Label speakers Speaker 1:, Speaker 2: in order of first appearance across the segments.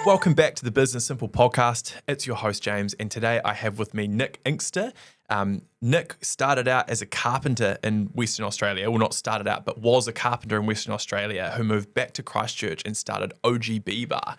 Speaker 1: Welcome back to the Business Simple podcast. It's your host, James, and today I have with me Nick Inkster. Nick started out as a carpenter in Western Australia. Well, not started out, but was a carpenter in Western Australia who moved back to Christchurch and started OGB Bar,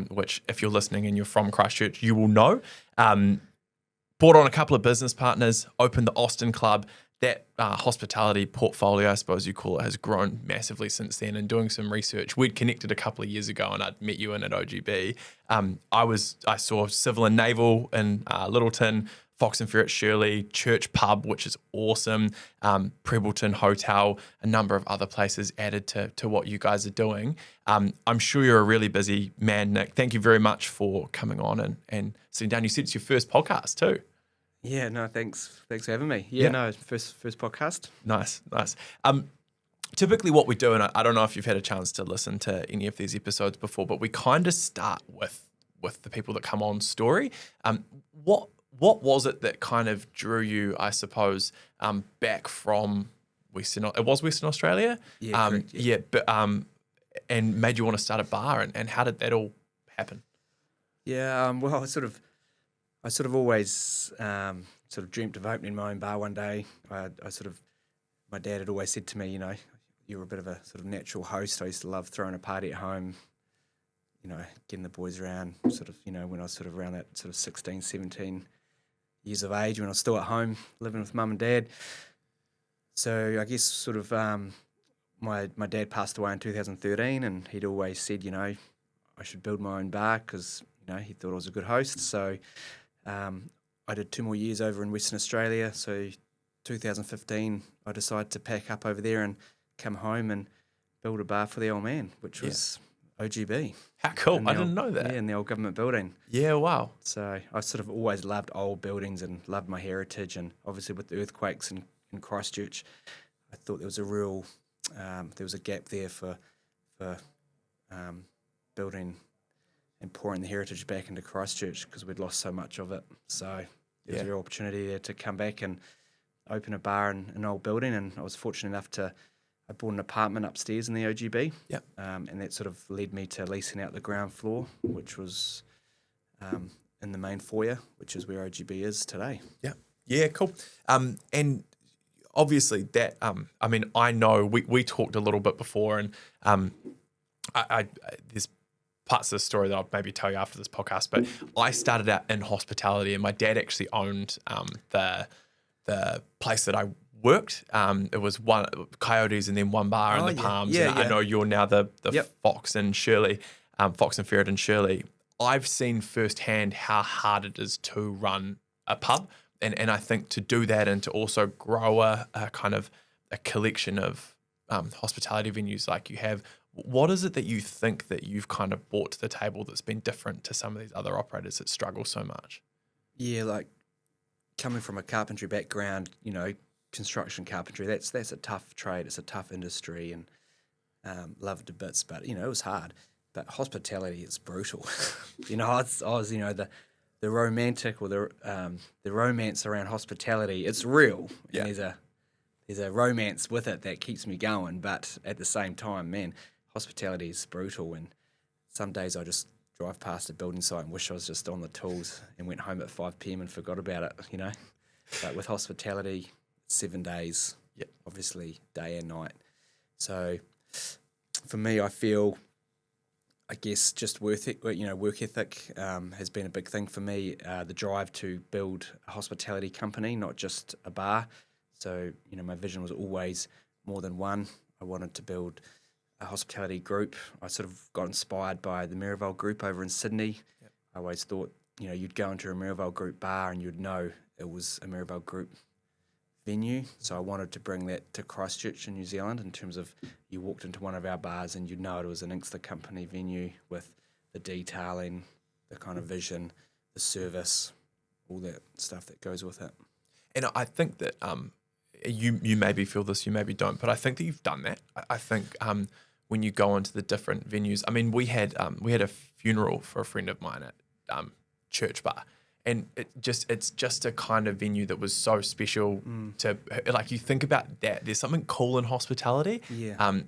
Speaker 1: which if you're listening and you're from Christchurch, you will know. Brought on a couple of business partners, opened the Austin Club. That hospitality portfolio, I suppose you call it, has grown massively since then. And doing some research, we'd connected a couple of years ago, and I'd met you in at OGB. I saw Civil and Naval in Littleton, Fox and Ferret Shirley, Church Pub, which is awesome, Prebleton Hotel, a number of other places added to what you guys are doing. I'm sure you're a really busy man, Nick. Thank you very much for coming on and sitting down. You said it's your first podcast too.
Speaker 2: Yeah, no, thanks for having me. Yeah, no, first podcast.
Speaker 1: Nice. Typically what we do, and I don't know if you've had a chance to listen to any of these episodes before, but we kind of start with the people that come on story. What was it that kind of drew you, I suppose, back from Western Australia?
Speaker 2: Yeah, correct, yeah.
Speaker 1: And made you want to start a bar, and how did that all happen?
Speaker 2: Yeah, well, I sort of always dreamt of opening my own bar one day. My dad had always said to me, you're a bit of a sort of natural host. I used to love throwing a party at home, getting the boys around, when I was sort of around that sort of 16, 17 years of age, when I was still at home living with mum and dad. So I guess my dad passed away in 2013, and he'd always said, I should build my own bar because, he thought I was a good host. So I did 2 more years over in Western Australia. So 2015, I decided to pack up over there and come home and build a bar for the old man, which was OGB.
Speaker 1: How cool. I didn't know that.
Speaker 2: Yeah, in the old government building.
Speaker 1: Yeah, wow.
Speaker 2: So I sort of always loved old buildings and loved my heritage. And obviously with the earthquakes in Christchurch, I thought there was a real, there was a gap there for building and pouring the heritage back into Christchurch because we'd lost so much of it. So there was a real opportunity there to come back and open a bar in an old building, and I was fortunate enough I bought an apartment upstairs in the OGB, and that sort of led me to leasing out the ground floor, which was in the main foyer, which is where OGB is today.
Speaker 1: Yeah, cool. And obviously that, I know we talked a little bit before, and I there's parts of the story that I'll maybe tell you after this podcast, but I started out in hospitality, and my dad actually owned the place that I worked. It was one Coyotes and then one bar in the Palms.
Speaker 2: Yeah,
Speaker 1: I know you're now the Fox and Shirley, Fox and Ferret and Shirley. I've seen firsthand how hard it is to run a pub, and I think to do that and to also grow a kind of a collection of hospitality venues like you have. What is it that you think that you've kind of brought to the table that's been different to some of these other operators that struggle so much?
Speaker 2: Yeah, like coming from a carpentry background, construction carpentry, that's a tough trade. It's a tough industry, and loved to bits, but, it was hard. But hospitality is brutal. I was the romantic or the romance around hospitality, it's real.
Speaker 1: Yeah.
Speaker 2: And there's a romance with it that keeps me going, but at the same time, man, hospitality is brutal, and some days I just drive past a building site and wish I was just on the tools and went home at 5 p.m. and forgot about it, But with hospitality, 7 days, obviously day and night. So for me, I feel, I guess, just work ethic has been a big thing for me, the drive to build a hospitality company, not just a bar. So, my vision was always more than one. I wanted to build a hospitality group. I sort of got inspired by the Merivale group over in Sydney. Yep. I always thought, you'd go into a Merivale group bar and you'd know it was a Merivale group venue. So I wanted to bring that to Christchurch in New Zealand in terms of you walked into one of our bars and you'd know it was an Inkster company venue with the detailing, the kind of vision, the service, all that stuff that goes with it.
Speaker 1: And I think that you maybe feel this, you maybe don't, but I think that you've done that. I think when you go into the different venues, we had a funeral for a friend of mine at Church Bar, and it's just a kind of venue that was so special to, like, you think about that. There's something cool in hospitality,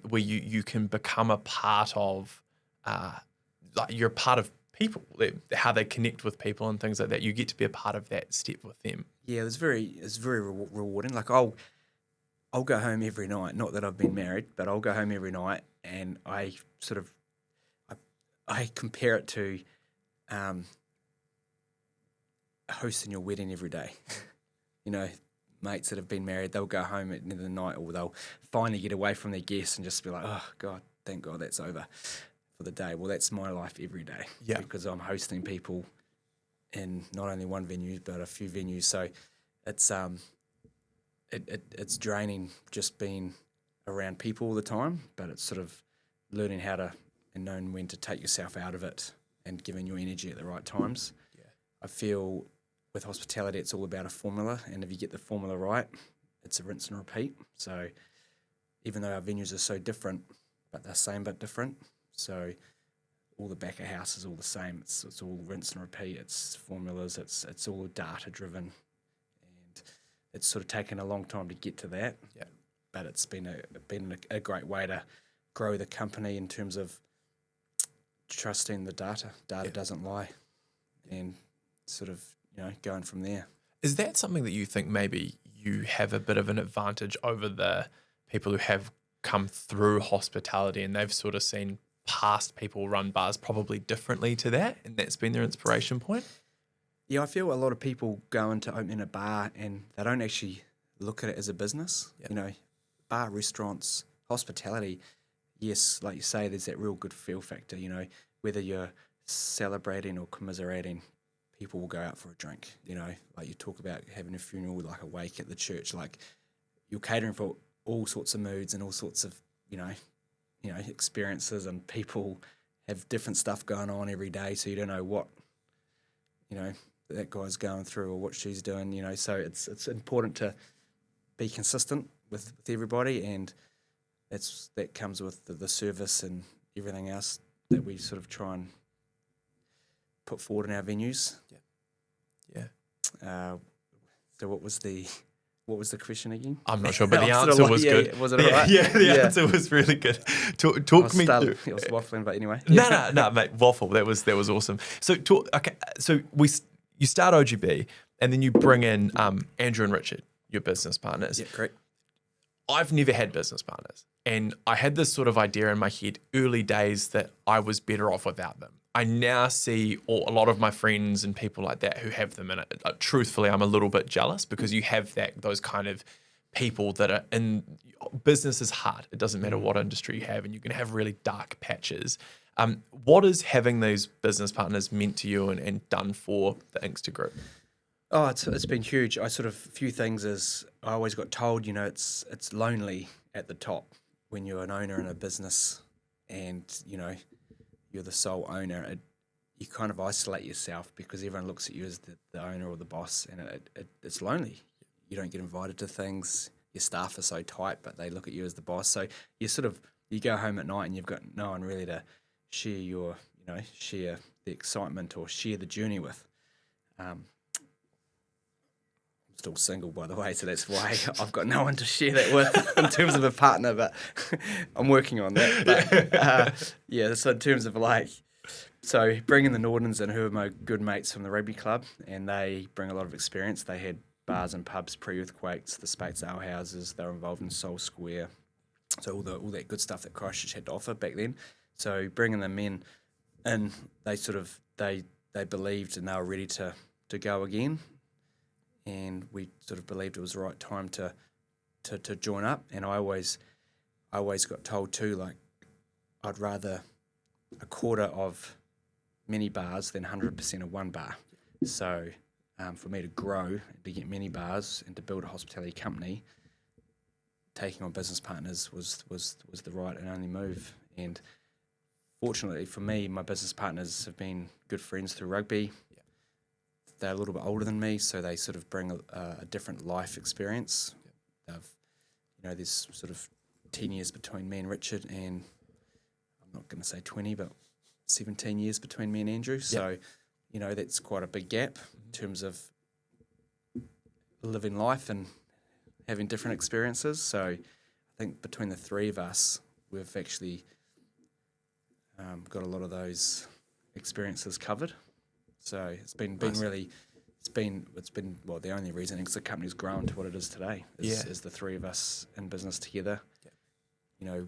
Speaker 1: where you can become a part of, like, you're a part of people, how they connect with people and things like that. You get to be a part of that step with them.
Speaker 2: Yeah, it's very rewarding. Like I'll go home every night. Not that I've been married, but I'll go home every night, and I sort of I compare it to hosting your wedding every day. You know, mates that have been married, they'll go home at the end of the night, or they'll finally get away from their guests and just be like, oh God, thank God that's over for the day. Well, that's my life every day, because I'm hosting people in not only one venue but a few venues. So it's it's draining just being around people all the time, but it's sort of learning how to and knowing when to take yourself out of it and giving your energy at the right times. Yeah. I feel with hospitality, it's all about a formula, and if you get the formula right, it's a rinse and repeat. So even though our venues are so different, but they're same but different, so all the back of house is all the same. It's all rinse and repeat. It's formulas. It's all data driven, and it's sort of taken a long time to get to that. Yeah. But it's been a great way to grow the company in terms of trusting the data. Data doesn't lie, and sort of going from there.
Speaker 1: Is that something that you think maybe you have a bit of an advantage over the people who have come through hospitality and they've sort of seen past people run bars probably differently to that, and that's been their inspiration point?
Speaker 2: Yeah, I feel a lot of people go into opening a bar and they don't actually look at it as a business. Yep. Bar, restaurants, hospitality, yes, like you say, there's that real good feel factor. Whether you're celebrating or commiserating, people will go out for a drink. Like you talk about having a funeral, like a wake at the church, like you're catering for all sorts of moods and all sorts of experiences, and people have different stuff going on every day, so you don't know what that guy's going through or what she's doing. So it's important to be consistent with everybody, and that comes with the service and everything else that we sort of try and put forward in our venues. So what was the question again?
Speaker 1: I'm not sure, but the answer was good.
Speaker 2: Was it all right?
Speaker 1: Yeah, the answer was really good. Talk me through.
Speaker 2: I was waffling, but anyway.
Speaker 1: No, mate, waffle. That was awesome. So you start OGB, and then you bring in Andrew and Richard, your business partners.
Speaker 2: Yeah, correct.
Speaker 1: I've never had business partners, and I had this sort of idea in my head early days that I was better off without them. I now see a lot of my friends and people like that who have them, and truthfully, I'm a little bit jealous, because you have those kind of people that are in business is hard. It doesn't matter what industry you have, and you can have really dark patches. What has having those business partners meant to you and done for the Inkster Group?
Speaker 2: Oh, it's been huge. A few things is I always got told, it's lonely at the top when you're an owner in a business, and you're the sole owner. You kind of isolate yourself because everyone looks at you as the owner or the boss, and it's lonely. You don't get invited to things. Your staff are so tight, but they look at you as the boss. So you go home at night and you've got no one really to share share the excitement or share the journey with. I'm still single, by the way, so that's why I've got no one to share that with in terms of a partner, but I'm working on that. But, so in terms of so bringing the Nordens in, who are my good mates from the rugby club, and they bring a lot of experience. They had bars and pubs pre-earthquakes, the Spates Ale Houses, they were involved in Soul Square, so all that good stuff that Christchurch had to offer back then. So bringing them in, and they believed and they were ready to go again. And we sort of believed it was the right time to join up. And I always got told too, like, I'd rather a quarter of many bars than 100% of one bar. So for me to grow, to get many bars and to build a hospitality company, taking on business partners was the right and only move. And fortunately for me, my business partners have been good friends through rugby. They're a little bit older than me, so they sort of bring a different life experience. There's sort of 10 years between me and Richard, and I'm not going to say 20, but 17 years between me and Andrew. So, that's quite a big gap in terms of living life and having different experiences. So I think between the three of us, we've actually got a lot of those experiences covered. So it's been really, it's been well, the only reason the company's grown to what it is today is the three of us in business together.
Speaker 1: Yeah.
Speaker 2: You know,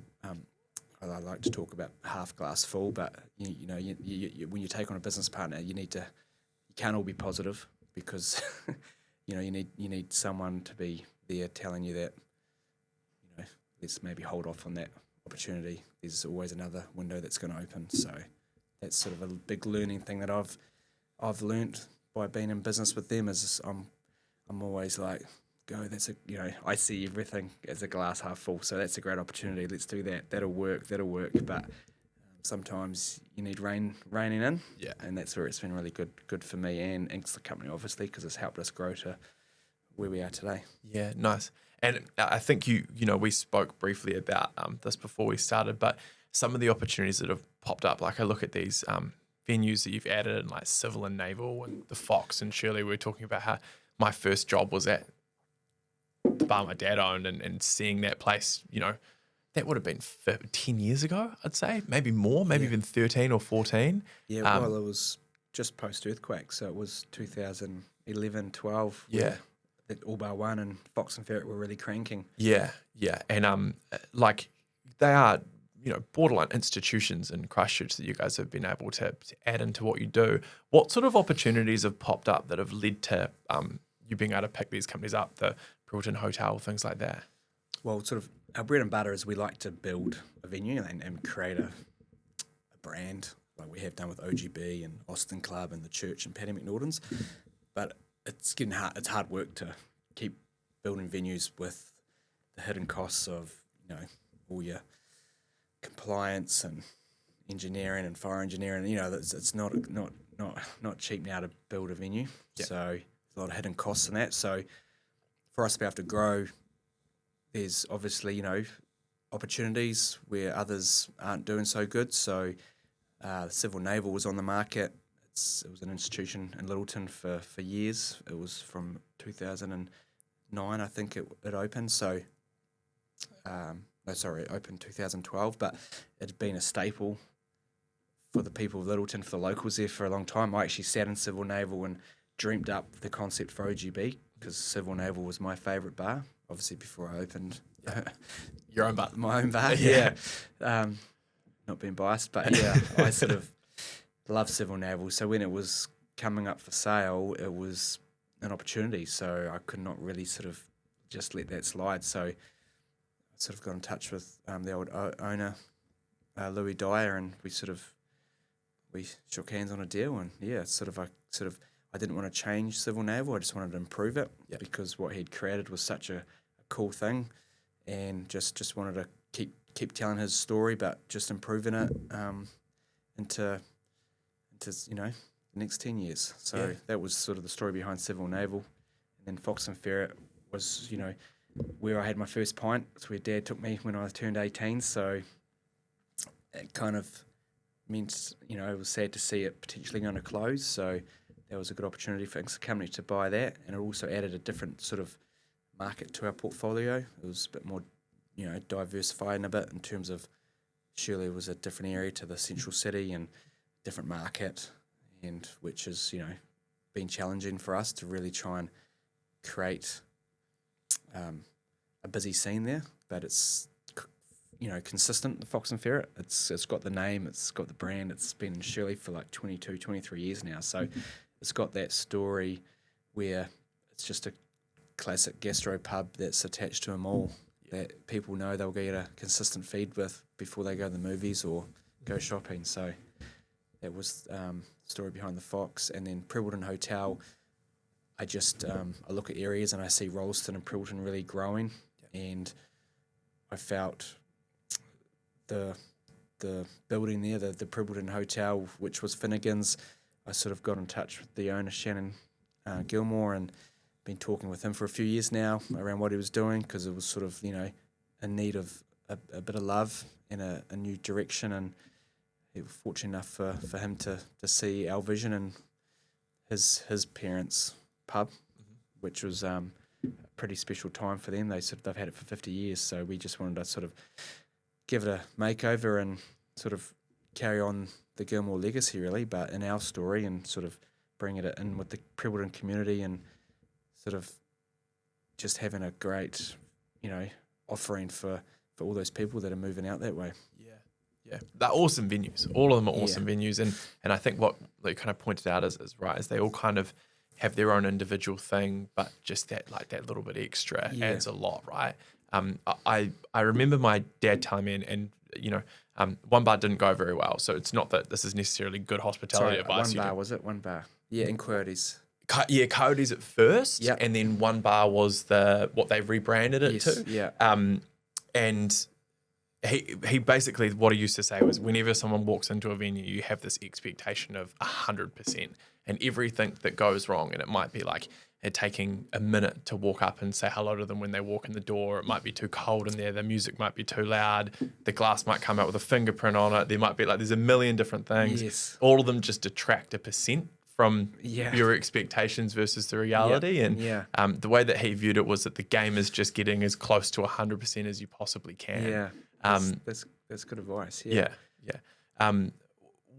Speaker 2: I like to talk about half glass full, but you know, when you take on a business partner, you can't all be positive, because you know, you need someone to be there telling you that, you know, let's maybe hold off on that opportunity. There's always another window that's going to open. So that's sort of a big learning thing that I've learnt by being in business with them, is I'm always like, I see everything as a glass half full. So that's a great opportunity. Let's do that. That'll work. But sometimes you need raining in.
Speaker 1: Yeah.
Speaker 2: And that's where it's been really good for me and Inkster company, obviously, because it's helped us grow to where we are today.
Speaker 1: Yeah, nice. And I think you know, we spoke briefly about this before we started, but some of the opportunities that have popped up, like I look at these venues that you've added in, like Civil and Naval and the Fox and Shirley. We were talking about how my first job was at the bar my dad owned, and seeing that place, you know, that would have been 10 years ago, I'd say, maybe more, maybe even 13 or 14.
Speaker 2: Yeah, well, it was just post-earthquake, so it was 2011, 12.
Speaker 1: Yeah.
Speaker 2: That All Bar One and Fox and Ferret were really cranking.
Speaker 1: Yeah, and like they are, you know, borderline institutions in Christchurch that you guys have been able to add into what you do. What sort of opportunities have popped up that have led to you being able to pick these companies up, the Privilton Hotel, things like that?
Speaker 2: Well, sort of our bread and butter is we like to build a venue and create a brand, like we have done with OGB and Austin Club and the Church and Paddy McNaughton's. But it's getting hard. It's hard work to keep building venues with the hidden costs of, you know, all your compliance and engineering and fire engineering. You know, it's not cheap now to build a venue.
Speaker 1: Yeah.
Speaker 2: So there's a lot of hidden costs in that. So for us to be able to grow, there's obviously, you know, opportunities where others aren't doing so good. So Civil Naval was on the market. It was an institution in Littleton for years. It was from 2009, I think it opened. So, it opened 2012, but it had been a staple for the people of Littleton, for the locals there for a long time. I actually sat in Civil Naval and dreamt up the concept for OGB, because Civil Naval was my favourite bar, obviously before I opened
Speaker 1: Your own bar.
Speaker 2: my own bar. Yeah. Not being biased, but yeah, I sort of love Civil Naval. So when it was coming up for sale, it was an opportunity. So I could not really sort of just let that slide. So I sort of got in touch with the old owner, Louis Dyer, and we shook hands on a deal. And yeah, I didn't want to change Civil Naval. I just wanted to improve it, because what he'd created was such a cool thing, and just wanted to keep telling his story, but just improving it into you know, the next 10 years. So that was sort of the story behind Civil Naval. And then Fox and Ferret was, you know, where I had my first pint. It's where Dad took me when I turned 18. So it kind of meant, you know, it was sad to see it potentially going to close. So that was a good opportunity for Inkster Company to buy that. And it also added a different sort of market to our portfolio. It was a bit more, you know, diversifying a bit in terms of, Shirley was a different area to the central city and different market, and which is, you know, been challenging for us to really try and create a busy scene there, but it's, you know, consistent. The Fox and Ferret, it's got the name, it's got the brand, it's been in Shirley for like 22, 23 years now, so it's got that story where it's just a classic gastro pub that's attached to a mall that people know they'll get a consistent feed with before they go to the movies or go shopping. So that was the story behind the Fox. And then Privilton Hotel, I look at areas and I see Rolleston and Privilton really growing, and I felt the building there, the Privilton Hotel, which was Finnegan's, I sort of got in touch with the owner, Shannon Gilmore, and been talking with him for a few years now around what he was doing, because it was sort of, you know, in need of a bit of love and a new direction. And it was fortunate enough for him to see our vision and his parents' pub, which was a pretty special time for them. They've had it for 50 years, so we just wanted to sort of give it a makeover and sort of carry on the Gilmore legacy really, but in our story and sort of bringing it in with the Prebbleton community and sort of just having a great, offering for all those people that are moving out that way.
Speaker 1: Yeah, they're awesome venues. All of them are awesome venues, and I think what they kind of pointed out is right, is they all kind of have their own individual thing, but just that little bit extra adds a lot, right? I remember my dad telling me, and one bar didn't go very well, so it's not that this is necessarily good hospitality advice.
Speaker 2: One bar, yeah, in Coyotes.
Speaker 1: Coyotes at first,
Speaker 2: Yep.
Speaker 1: and then one bar was what they rebranded it to.
Speaker 2: Yeah.
Speaker 1: And he basically, what he used to say was, whenever someone walks into a venue, you have this expectation of 100%, and everything that goes wrong, and it might be like it taking a minute to walk up and say hello to them when they walk in the door. It might be too cold in there. The music might be too loud. The glass might come out with a fingerprint on it. There might be there's a million different things.
Speaker 2: Yes.
Speaker 1: All of them just detract 1% from
Speaker 2: Yeah.
Speaker 1: your expectations versus the reality.
Speaker 2: Yep.
Speaker 1: And the way that he viewed it was that the game is just getting as close to 100% as you possibly can.
Speaker 2: Yeah. That's good advice. Yeah.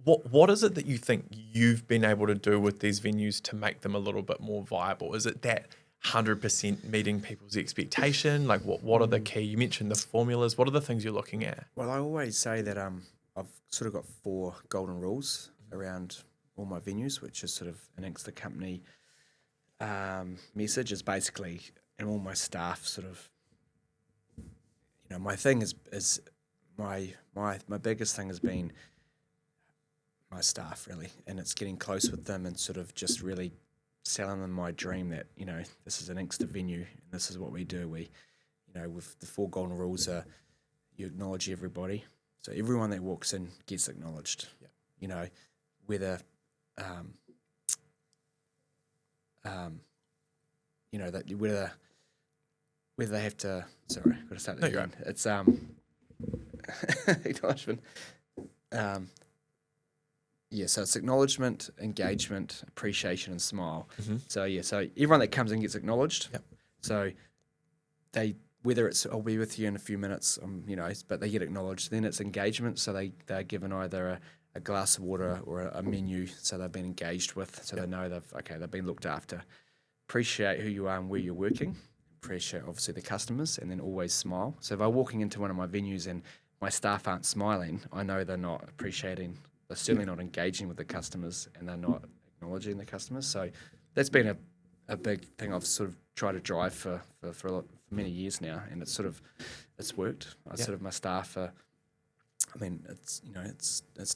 Speaker 1: What is it that you think you've been able to do with these venues to make them a little bit more viable? Is it that 100% meeting people's expectation? Like what are the key? You mentioned the formulas. What are the things you're looking at?
Speaker 2: Well, I always say that I've sort of got 4 golden rules around all my venues, which is sort of an Inkster company message is basically, and all my staff sort of, my thing is my biggest thing has been my staff really, and it's getting close with them and sort of just really selling them my dream that this is an Inkster venue and this is what we do. We, with the 4 golden rules are you acknowledge everybody, so everyone that walks in gets acknowledged. Yeah. Whether that whether they have to. Sorry, I've got to start that again. It's acknowledgement. So it's acknowledgement, engagement, appreciation, and smile.
Speaker 1: Mm-hmm.
Speaker 2: So everyone that comes in gets acknowledged.
Speaker 1: Yep.
Speaker 2: So whether it's I'll be with you in a few minutes, but they get acknowledged. Then it's engagement. So they're given either a glass of water or a menu, so they've been engaged with, so they know they've been looked after. Appreciate who you are and where you're working. Appreciate obviously the customers, and then always smile. So if I'm walking into one of my venues and my staff aren't smiling, I know they're not appreciating. They're certainly not engaging with the customers, and they're not acknowledging the customers. So that's been a big thing I've sort of tried to drive for many years now, and it's worked. My staff are. I mean, it's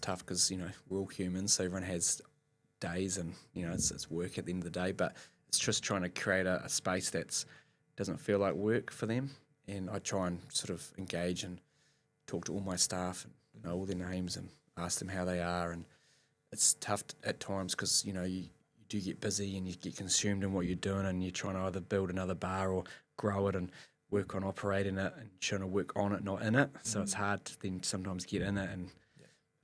Speaker 2: tough because we're all humans, so everyone has days, and it's work at the end of the day. But it's just trying to create a space that doesn't feel like work for them, and I try and sort of engage and talk to all my staff and know all their names and ask them how they are. And it's tough at times because you do get busy and you get consumed in what you're doing, and you're trying to either build another bar or grow it and work on operating it and trying to work on it, not in it. So it's hard to then sometimes get in it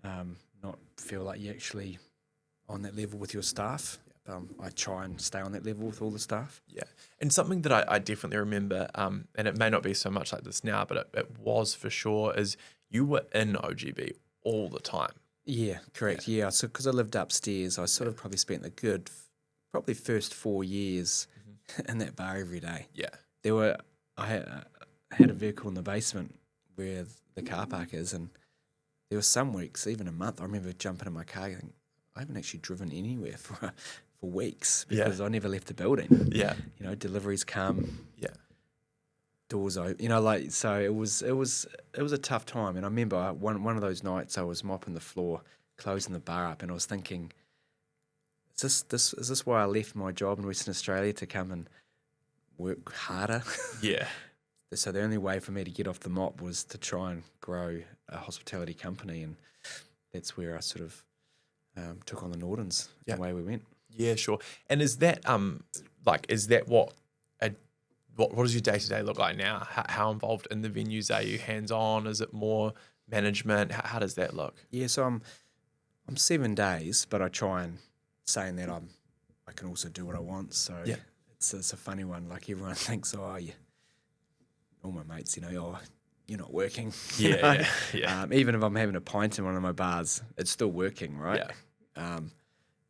Speaker 2: and not feel like you're actually on that level with your staff. I try and stay on that level with all the staff.
Speaker 1: Yeah. And something that I definitely remember, and it may not be so much like this now, but it was for sure, is you were in OGB all the time.
Speaker 2: Yeah, correct. Yeah. So because I lived upstairs, I sort of probably spent the probably first 4 years in that bar every day.
Speaker 1: Yeah.
Speaker 2: I had a vehicle in the basement where the car park is, and there were some weeks, even a month, I remember jumping in my car and thinking, I haven't actually driven anywhere for weeks because I never left the building.
Speaker 1: Yeah.
Speaker 2: Deliveries come.
Speaker 1: Yeah.
Speaker 2: Doors open. So it was a tough time. And I remember one of those nights I was mopping the floor, closing the bar up, and I was thinking, is this why I left my job in Western Australia to come and work harder?
Speaker 1: Yeah.
Speaker 2: So the only way for me to get off the mop was to try and grow a hospitality company, and that's where I sort of took on the Nordens. The way we went.
Speaker 1: Yeah, sure. And is that what does your day-to-day look like now? How involved in the venues are you? Hands-on? Is it more management? How does that look?
Speaker 2: Yeah, so I'm 7 days, but I try and saying that I can also do what I want. So it's a funny one. Like everyone thinks, all my mates, you're not working.
Speaker 1: Yeah, yeah.
Speaker 2: Even if I'm having a pint in one of my bars, it's still working, right?
Speaker 1: Yeah.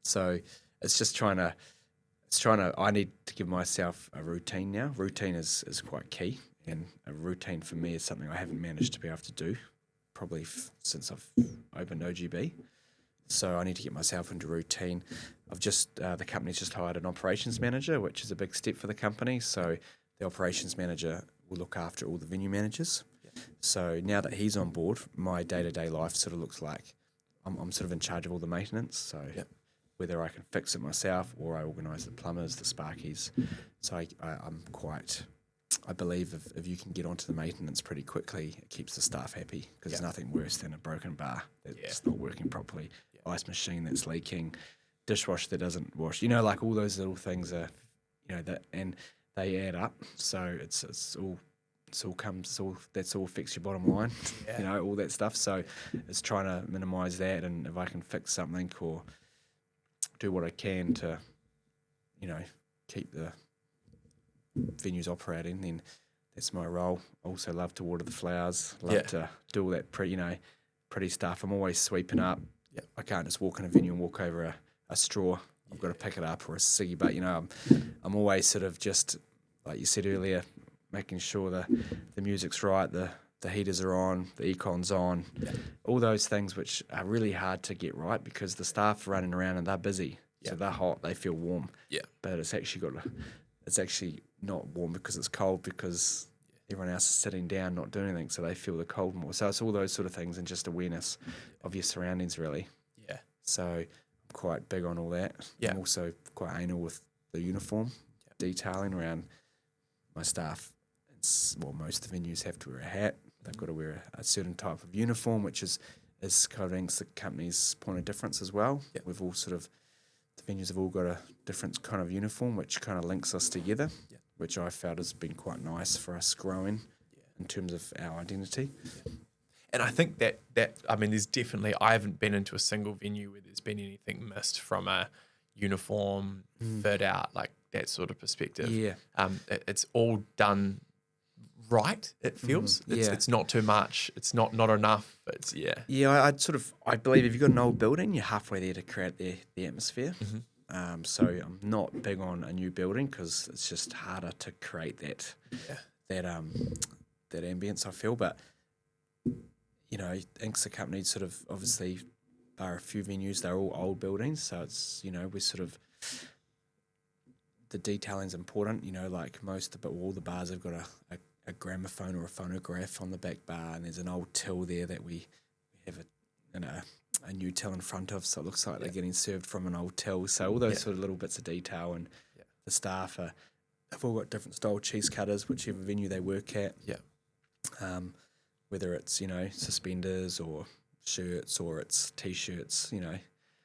Speaker 2: So it's just I need to give myself a routine now. Routine is quite key, and a routine for me is something I haven't managed to be able to do probably since I've opened OGB. So I need to get myself into routine. The company's just hired an operations manager, which is a big step for the company. So the operations manager will look after all the venue managers. Yeah. So now that he's on board, my day-to-day life sort of looks like I'm sort of in charge of all the maintenance. So whether I can fix it myself or I organise the plumbers, the sparkies. So I believe if you can get onto the maintenance pretty quickly, it keeps the staff happy because there's nothing worse than a broken bar that's not working properly, ice machine that's leaking, dishwasher that doesn't wash. Like all those little things are, and they add up. So that's all affects your bottom line, all that stuff. So it's trying to minimise that, and if I can fix something or do what I can to, keep the venues operating, then that's my role. I also love to water the flowers, love to do all that pretty stuff. I'm always sweeping up. Yep. I can't just walk in a venue and walk over a straw. I've got to pick it up or a ciggy, but I'm always sort of just, like you said earlier, making sure the music's right, the heaters are on, the econs on, all those things which are really hard to get right because the staff are running around and they're busy. So they're hot, they feel warm. Yeah. But it's actually not warm because it's cold because everyone else is sitting down not doing anything, so they feel the cold more. So it's all those sort of things and just awareness of your surroundings, really. Yeah. So I'm quite big on all that. Yeah. I'm also quite anal with the uniform, detailing around my staff. Most of the venues have to wear a hat. They've got to wear a certain type of uniform, which is kind of the company's point of difference as well. Yep. We've all the venues have all got a different kind of uniform, which kind of links us together, which I felt has been quite nice for us growing in terms of our identity. Yeah.
Speaker 1: And I think that there's definitely, I haven't been into a single venue where there's been anything missed from a uniform, fit out, like that sort of perspective. Yeah. It's all done right, it feels. It's not too much. It's not enough. It's
Speaker 2: Yeah, I believe if you've got an old building, you're halfway there to create the atmosphere. Mm-hmm. So I'm not big on a new building because it's just harder to create that ambience, I feel. But Inkster company sort of obviously there are a few venues, they're all old buildings, so it's we sort of the detailing's important, like all the bars have got a gramophone or a phonograph on the back bar, and there's an old till there that we have a new till in front of, so it looks like they're getting served from an old till. So all those sort of little bits of detail, and the staff they've all got different style cheese cutters, whichever venue they work at. Whether it's suspenders or shirts or it's t-shirts,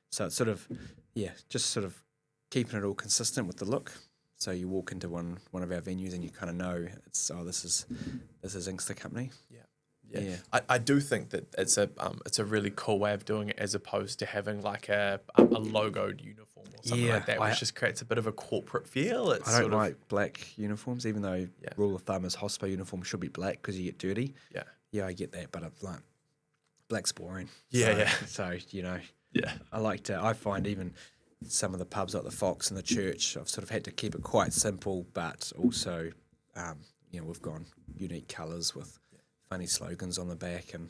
Speaker 2: so it's sort of just sort of keeping it all consistent with the look. So you walk into one of our venues and you kind of know this is Inkster company. Yeah.
Speaker 1: I do think that it's a really cool way of doing it as opposed to having like a logoed uniform or something like that, which just creates a bit of a corporate feel.
Speaker 2: I don't like black uniforms, even though rule of thumb is hospo uniform should be black because you get dirty. Yeah, I get that, but I'm like, black's boring. So I find even some of the pubs like the Fox and the Church, I've sort of had to keep it quite simple, but also, we've gone unique colours with funny slogans on the back, and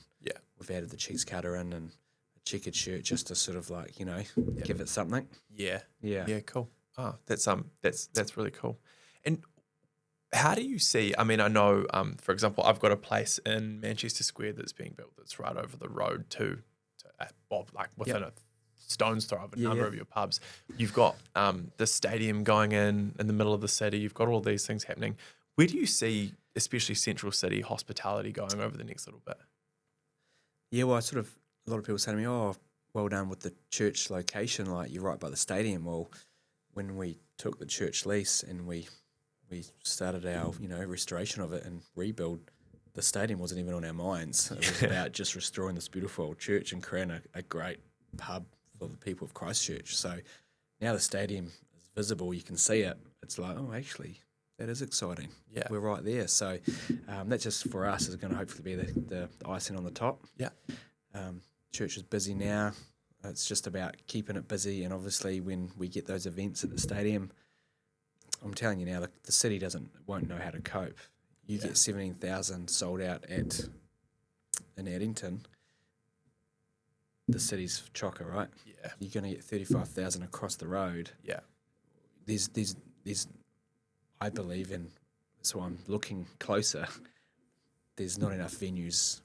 Speaker 2: we've added the cheese cutter in and a checkered shirt just to sort of like, give it something.
Speaker 1: Yeah, cool. Oh, that's really cool. And how do you see, I know, for example, I've got a place in Manchester Square that's being built that's right over the road to Bob, like within a stone's throw of a number of your pubs. You've got the stadium going in the middle of the city. You've got all these things happening. Where do you see, especially Central City hospitality going over the next little bit?
Speaker 2: Yeah, well, a lot of people say to me, "Oh, well done with the church location. Like you're right by the stadium." Well, when we took the church lease and we started our restoration of it and rebuild, the stadium wasn't even on our minds. It was about just restoring this beautiful old church and creating a great pub for the people of Christchurch. So now the stadium is visible, you can see it. It's like, oh, actually, That is exciting.
Speaker 1: Yeah.
Speaker 2: We're right there. So that just for us is going to hopefully be the icing on the top.
Speaker 1: Yeah.
Speaker 2: Church is busy now. It's just about keeping it busy. And obviously when we get those events at the stadium, I'm telling you now, the city won't know how to cope. You get 17,000 sold out in Addington, the city's chocker, right?
Speaker 1: Yeah.
Speaker 2: You're going to get 35,000 across the road.
Speaker 1: Yeah.
Speaker 2: There's I believe in, so I'm looking closer, there's not enough venues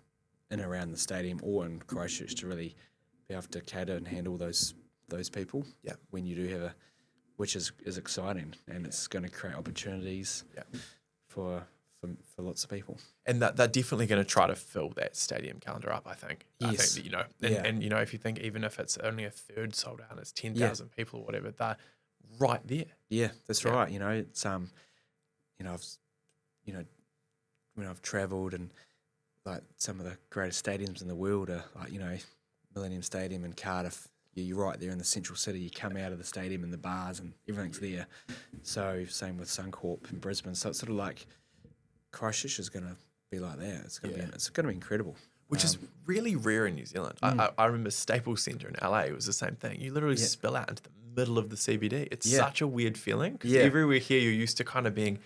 Speaker 2: in and around the stadium or in Christchurch to really be able to cater and handle those people.
Speaker 1: Yeah.
Speaker 2: When you do have which is exciting, and it's going to create opportunities for lots of people.
Speaker 1: And they're definitely going to try to fill that stadium calendar up, I think.
Speaker 2: Yes.
Speaker 1: I think that, you know, and you know, if you think even if it's only a third sold out and it's 10,000 people or whatever, they're right there.
Speaker 2: Yeah, that's right. You know, it's when I've travelled and like some of the greatest stadiums in the world are like, you know, Millennium Stadium in Cardiff. You're right there in the central city. You come out of the stadium and the bars and everything's there. So same with Suncorp in Brisbane. So it's sort of like Christchurch is going to be like that. It's going to be incredible.
Speaker 1: Which is really rare in New Zealand. I remember Staples Centre in LA. It was the same thing. You literally spill out into the middle of the CBD. It's such a weird feeling because everywhere here you're used to kind of being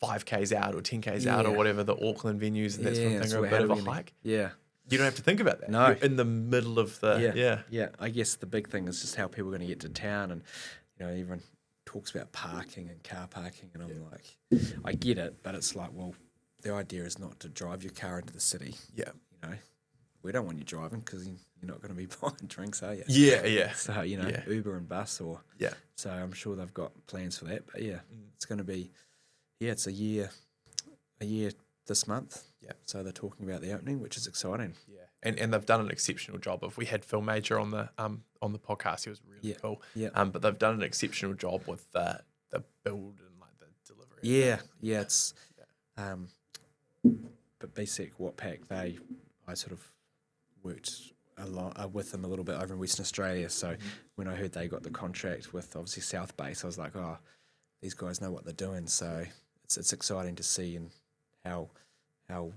Speaker 1: 5Ks out or 10Ks out or whatever the Auckland venues and that sort of thing are a bit of a hike.
Speaker 2: Yeah.
Speaker 1: You don't have to think about that.
Speaker 2: No.
Speaker 1: You're in the middle of the
Speaker 2: Yeah. I guess the big thing is just how people are going to get to town, and you know, everyone talks about parking and car parking, and I'm like, I get it, but it's like, well, the idea is not to drive your car into the city.
Speaker 1: Yeah.
Speaker 2: You know, we don't want you driving because you're not going to be buying drinks, are you?
Speaker 1: Yeah, yeah.
Speaker 2: So, you know, Uber and bus so I'm sure they've got plans for that. But it's going to be, it's a year this month.
Speaker 1: Yeah.
Speaker 2: So they're talking about the opening, which is exciting.
Speaker 1: Yeah. And they've done an exceptional job. If we had Phil Major on the podcast, he was really cool. Yeah. But they've done an exceptional job with the build and like the delivery.
Speaker 2: Yeah. It's but BSEC Watpac, I sort of worked a lot with them a little bit over in Western Australia. So when I heard they got the contract with obviously South Base, I was like, oh, these guys know what they're doing. So it's exciting to see and how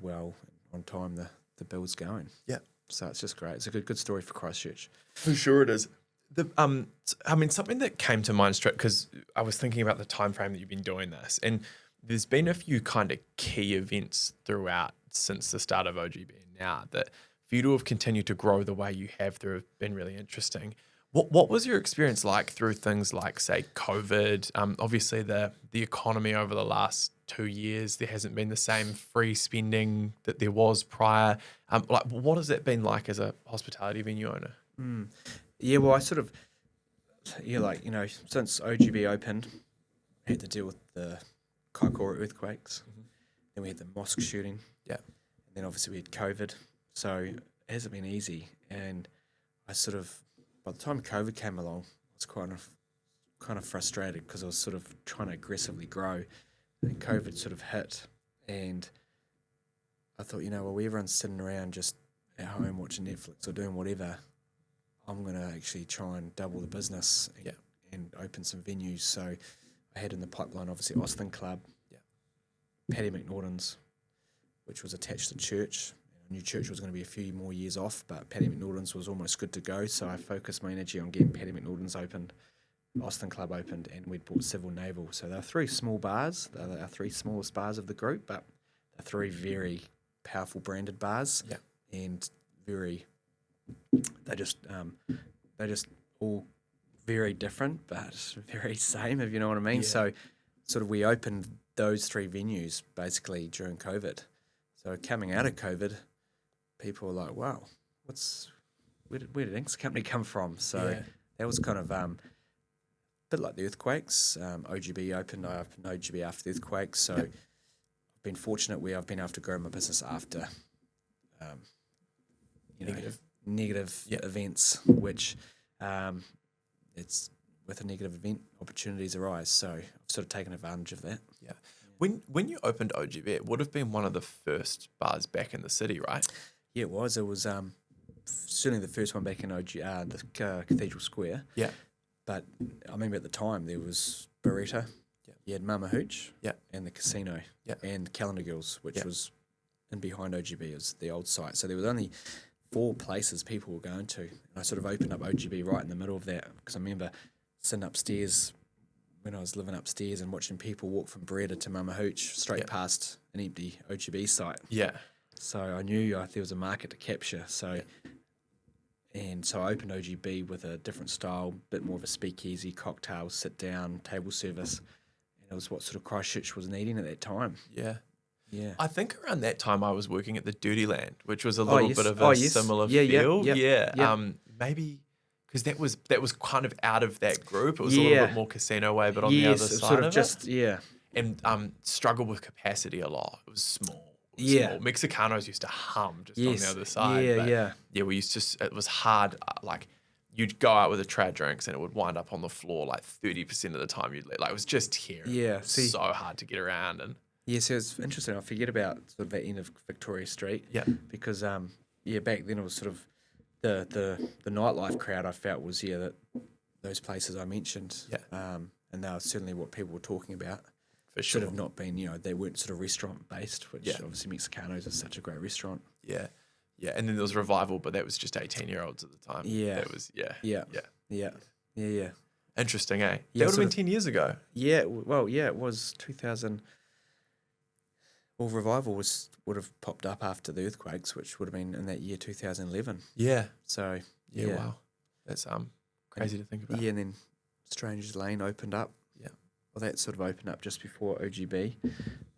Speaker 2: well on time the build's going. Yeah. So it's just great. It's a good story for Christchurch.
Speaker 1: For sure it is. I mean, something that came to mind straight, because I was thinking about the time frame that you've been doing this, and there's been a few kind of key events throughout since the start of OGB now that for you to have continued to grow the way you have through have been really interesting. What was your experience like through things like, say, COVID? Obviously, the economy over the last 2 years, there hasn't been the same free spending that there was prior. Like, what has that been like as a hospitality venue owner?
Speaker 2: Yeah, well, I sort of, like, you know, since OGB opened, I had to deal with the Kaikoura earthquakes. Then we had the mosque shooting. Yeah. And then obviously we had COVID. So it hasn't been easy. And I sort of, by the time COVID came along, I was kind of frustrated because I was sort of trying to aggressively grow. And COVID sort of hit. And I thought, well, everyone's sitting around just at home watching Netflix or doing whatever. I'm going to actually try and double the business and open some venues. So I had in the pipeline, obviously, Austin Club, Paddy McNaughton's, which was attached to church. I knew church was going to be a few more years off, but Paddy McNaughton's was almost good to go. So I focused my energy on getting Paddy McNaughton's opened, Austin Club opened, and we'd bought Civil Naval. So they're 3 small bars. They're our 3 smallest bars of the group, but they're 3 very powerful branded bars. Yeah. And they're just all very different, but very same, if you know what I mean. Yeah. So sort of we opened those 3 venues basically during COVID. So coming out of COVID, people were like, wow, where did Inkster Company come from? So that was kind of a bit like the earthquakes. OGB opened, I opened OGB after the earthquakes. So I've been fortunate where I've been able to grow my business after negative events, which it's with a negative event, opportunities arise. So I've sort of taken advantage of that.
Speaker 1: Yeah. When you opened OGB, it would have been one of the first bars back in the city, right?
Speaker 2: Yeah, it was. It was certainly the first one back in the Cathedral Square. Yeah. But I remember at the time there was Beretta,
Speaker 1: Yeah.
Speaker 2: You had Mama Hooch
Speaker 1: Yeah.
Speaker 2: and the casino
Speaker 1: Yeah.
Speaker 2: and Calendar Girls, which
Speaker 1: Yeah.
Speaker 2: was in behind OGB, is the old site. So there was only 4 places people were going to. And I sort of opened up OGB right in the middle of that because I remember sitting upstairs when I was living upstairs and watching people walk from Beretta to Mama Hooch straight past an empty OGB site.
Speaker 1: Yeah.
Speaker 2: So I knew there was a market to capture. So and so I opened OGB with a different style, bit more of a speakeasy, cocktail, sit down, table service. And it was what sort of Christchurch was needing at that time.
Speaker 1: Yeah.
Speaker 2: Yeah.
Speaker 1: I think around that time I was working at the Dirty Land, which was a little
Speaker 2: yes.
Speaker 1: bit of a
Speaker 2: Yes.
Speaker 1: similar
Speaker 2: Yeah, yeah,
Speaker 1: feel.
Speaker 2: yeah.
Speaker 1: Maybe because that was kind of out of that group. It was a little bit more casino way, but on the other
Speaker 2: it was
Speaker 1: side
Speaker 2: sort of
Speaker 1: of
Speaker 2: just,
Speaker 1: it. And struggled with capacity a lot. It was small.
Speaker 2: Yeah.
Speaker 1: Small. Mexicanos used to hum just on the other side.
Speaker 2: Yeah,
Speaker 1: but
Speaker 2: yeah.
Speaker 1: we used to, it was hard. Like, you'd go out with a trad drinks and it would wind up on the floor like 30% of the time you'd let. Like, it was just here.
Speaker 2: Yeah,
Speaker 1: It was
Speaker 2: see-
Speaker 1: so hard to get around. And
Speaker 2: Yeah, so it's interesting. I forget about sort of that end of Victoria Street.
Speaker 1: Yeah.
Speaker 2: Because back then it was sort of the nightlife crowd I felt was that those places I mentioned.
Speaker 1: Yeah.
Speaker 2: And they were certainly what people were talking about.
Speaker 1: for sure.
Speaker 2: Should have not been, they weren't sort of restaurant based, which obviously Mexicanos is such a great restaurant.
Speaker 1: Yeah. Yeah. And then there was Revival, but that was just 18-year-olds at the time.
Speaker 2: Yeah.
Speaker 1: That was,
Speaker 2: Yeah.
Speaker 1: Yeah.
Speaker 2: Yeah.
Speaker 1: Interesting, eh?
Speaker 2: Yeah,
Speaker 1: That would have
Speaker 2: sort
Speaker 1: been
Speaker 2: of-
Speaker 1: 10 years ago.
Speaker 2: Yeah, well, it was 2000. Well, Revival would have popped up after the earthquakes, which would have been in that year 2011.
Speaker 1: Yeah.
Speaker 2: So
Speaker 1: Yeah. Wow. That's crazy to think about.
Speaker 2: Yeah, and then Strangers Lane opened up.
Speaker 1: Yeah.
Speaker 2: Well, that sort of opened up just before OGB,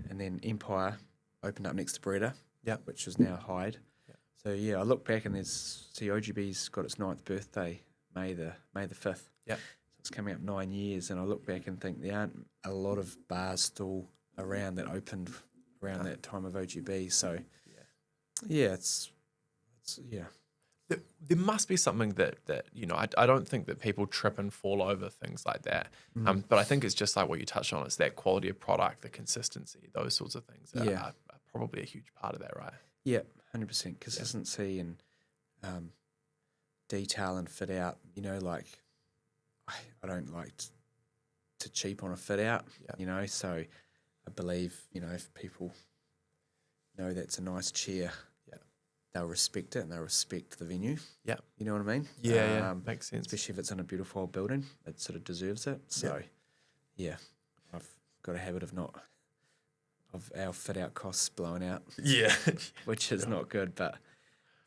Speaker 2: and then Empire opened up next to Beretta.
Speaker 1: Yeah.
Speaker 2: Which is now Hyde.
Speaker 1: Yeah.
Speaker 2: So I look back and OGB's got its 9th birthday, May the 5th.
Speaker 1: Yeah.
Speaker 2: So it's coming up 9 years, and I look back and think there aren't a lot of bars still around that opened around that time of OGB. So it's
Speaker 1: There must be something that I don't think that people trip and fall over things like that. But I think it's just like what you touched on. It's that quality of product, the consistency, those sorts of things are probably a huge part of that, right?
Speaker 2: Yeah, 100% consistency and detail and fit out. Like I don't like to cheap on a fit out.
Speaker 1: Yeah.
Speaker 2: So I believe if people know that's a nice chair, they'll respect it and they'll respect the venue.
Speaker 1: Yeah.
Speaker 2: You know what I mean?
Speaker 1: Yeah, makes sense.
Speaker 2: Especially if it's in a beautiful old building, it sort of deserves it. So I've got a habit of our fit out costs blowing out.
Speaker 1: Yeah.
Speaker 2: Which is not good, but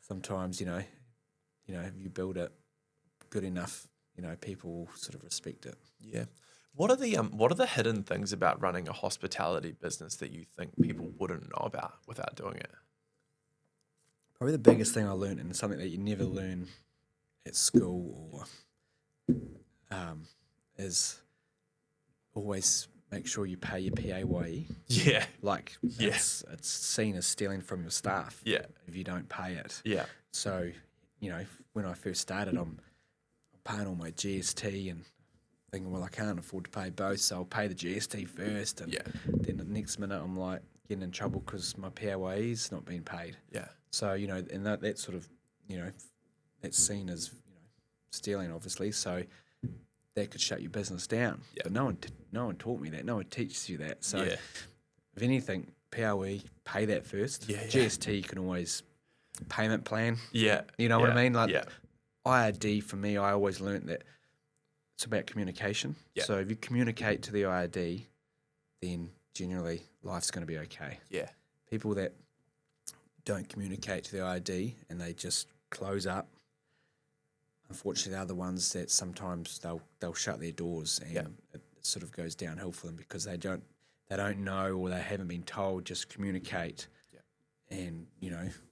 Speaker 2: sometimes, if you build it good enough, people will sort of respect it.
Speaker 1: Yeah. What are the hidden things about running a hospitality business that you think people wouldn't know about without doing it?
Speaker 2: Probably the biggest thing I learned, and something that you never learn at school or is always make sure you pay your PAYE.
Speaker 1: Yeah.
Speaker 2: Like it's seen as stealing from your staff.
Speaker 1: Yeah.
Speaker 2: If you don't pay it.
Speaker 1: Yeah.
Speaker 2: So, when I first started, I'm paying all my GST and thinking, well, I can't afford to pay both, so I'll pay the GST first. And then the next minute I'm like getting in trouble because my PAYE's not being paid.
Speaker 1: Yeah.
Speaker 2: So, and that sort of, that's seen as, stealing, obviously. So that could shut your business down.
Speaker 1: Yeah.
Speaker 2: But no one taught me that. No one teaches you that. So
Speaker 1: Yeah.
Speaker 2: if anything, PAYE, pay that first.
Speaker 1: Yeah, yeah.
Speaker 2: GST, you can always payment plan.
Speaker 1: Yeah.
Speaker 2: You know what I mean? Like
Speaker 1: yeah.
Speaker 2: IRD, for me, I always learnt that it's about communication.
Speaker 1: Yeah.
Speaker 2: So if you communicate to the IRD, then generally life's going to be okay.
Speaker 1: Yeah.
Speaker 2: People that don't communicate to the IRD and they just close up, unfortunately, they're the ones that sometimes they'll shut their doors and it sort of goes downhill for them because they don't know or they haven't been told. Just communicate, and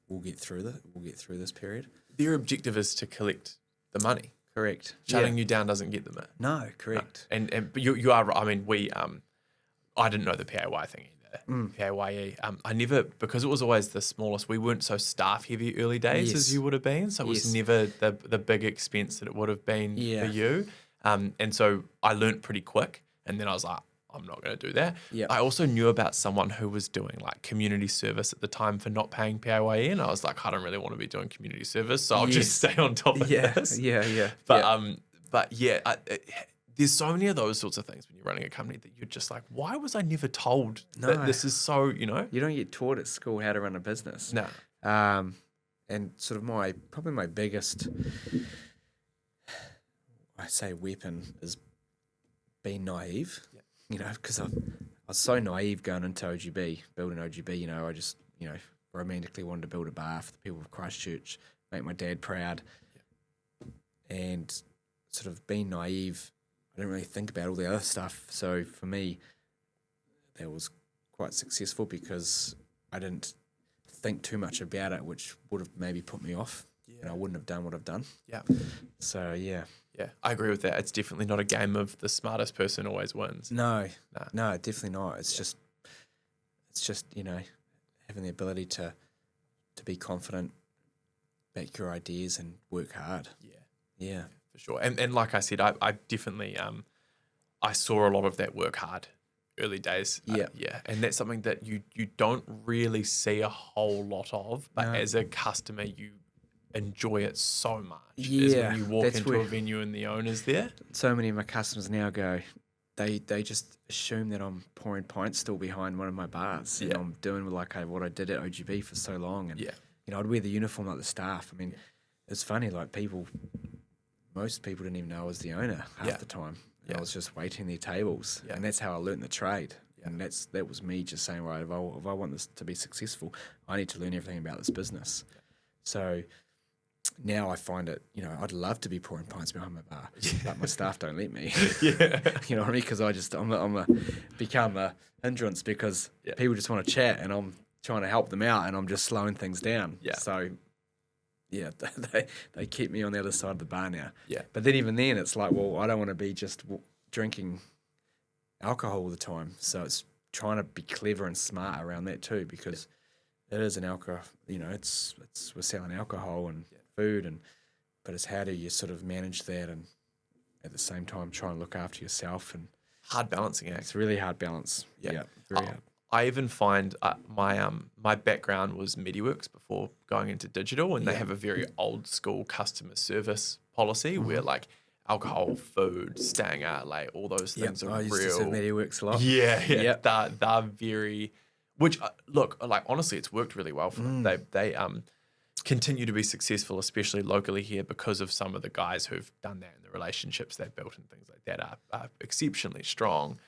Speaker 2: we'll get through this period.
Speaker 1: Their objective is to collect the money.
Speaker 2: Correct.
Speaker 1: Shutting you down doesn't get them it.
Speaker 2: No, correct.
Speaker 1: But you are right. I mean, I didn't know the PAY thing either. PAYE. I never, because it was always the smallest, we weren't so staff heavy early days as you would have been. So it was never the big expense that it would have been for you. And so I learnt pretty quick. And then I was like, I'm not going to do that.
Speaker 2: Yep.
Speaker 1: I also knew about someone who was doing like community service at the time for not paying PAYE. And I was like, I don't really want to be doing community service. So I'll just stay on top of this.
Speaker 2: Yeah.
Speaker 1: But there's so many of those sorts of things when you're running a company that you're just like, why was I never told
Speaker 2: No.
Speaker 1: that this is so, you know?
Speaker 2: You don't get taught at school how to run a business.
Speaker 1: No.
Speaker 2: And sort of probably my biggest, I say weapon is being naive, you know, because I was so naive going into OGB, building OGB, you know, I just, you know, romantically wanted to build a bar for the people of Christchurch, make my dad proud, and sort of being naive, I didn't really think about all the other stuff. So for me, that was quite successful because I didn't think too much about it, which would have maybe put me off, and I wouldn't have done what I've done. Yeah. So yeah,
Speaker 1: I agree with that. It's definitely not a game of the smartest person always wins.
Speaker 2: no, definitely not. It's just you know, having the ability to be confident, back your ideas, and work hard. Yeah.
Speaker 1: For sure. And like I said, I definitely I saw a lot of that work hard early days. And that's something that you don't really see a whole lot of, but as a customer you enjoy it so much. Is when you walk into a venue and the owner's there.
Speaker 2: So many of my customers now go, they just assume that I'm pouring pints still behind one of my bars. And I'm doing what I did at OGB for so long. And you know, I'd wear the uniform like the staff. I mean, it's funny, like most people didn't even know I was the owner half the time. I was just waiting their tables, and that's how I learned the trade. And that was me just saying, right, if I want this to be successful, I need to learn everything about this business. So now I find it, you know, I'd love to be pouring pints behind my bar, but my staff don't let me. You know what I mean? Because I'm become a hindrance because people just want to chat, and I'm trying to help them out, and I'm just slowing things down. So they keep me on the other side of the bar now. But then even then, it's like, well, I don't want to be just drinking alcohol all the time. So it's trying to be clever and smart around that too, because it is an alcohol. You know, we're selling alcohol and food, but it's how do you sort of manage that and at the same time try and look after yourself, and
Speaker 1: hard balancing act.
Speaker 2: It's a really hard balance. Very hard.
Speaker 1: I even find my background was MediWorks before going into digital, and they have a very old school customer service policy where like alcohol, food, staying out late, all those things are real.
Speaker 2: I used to serve MediWorks a lot.
Speaker 1: They're very, which look, like honestly, it's worked really well for them. They continue to be successful, especially locally here, because of some of the guys who've done that and the relationships they've built and things like that are exceptionally strong.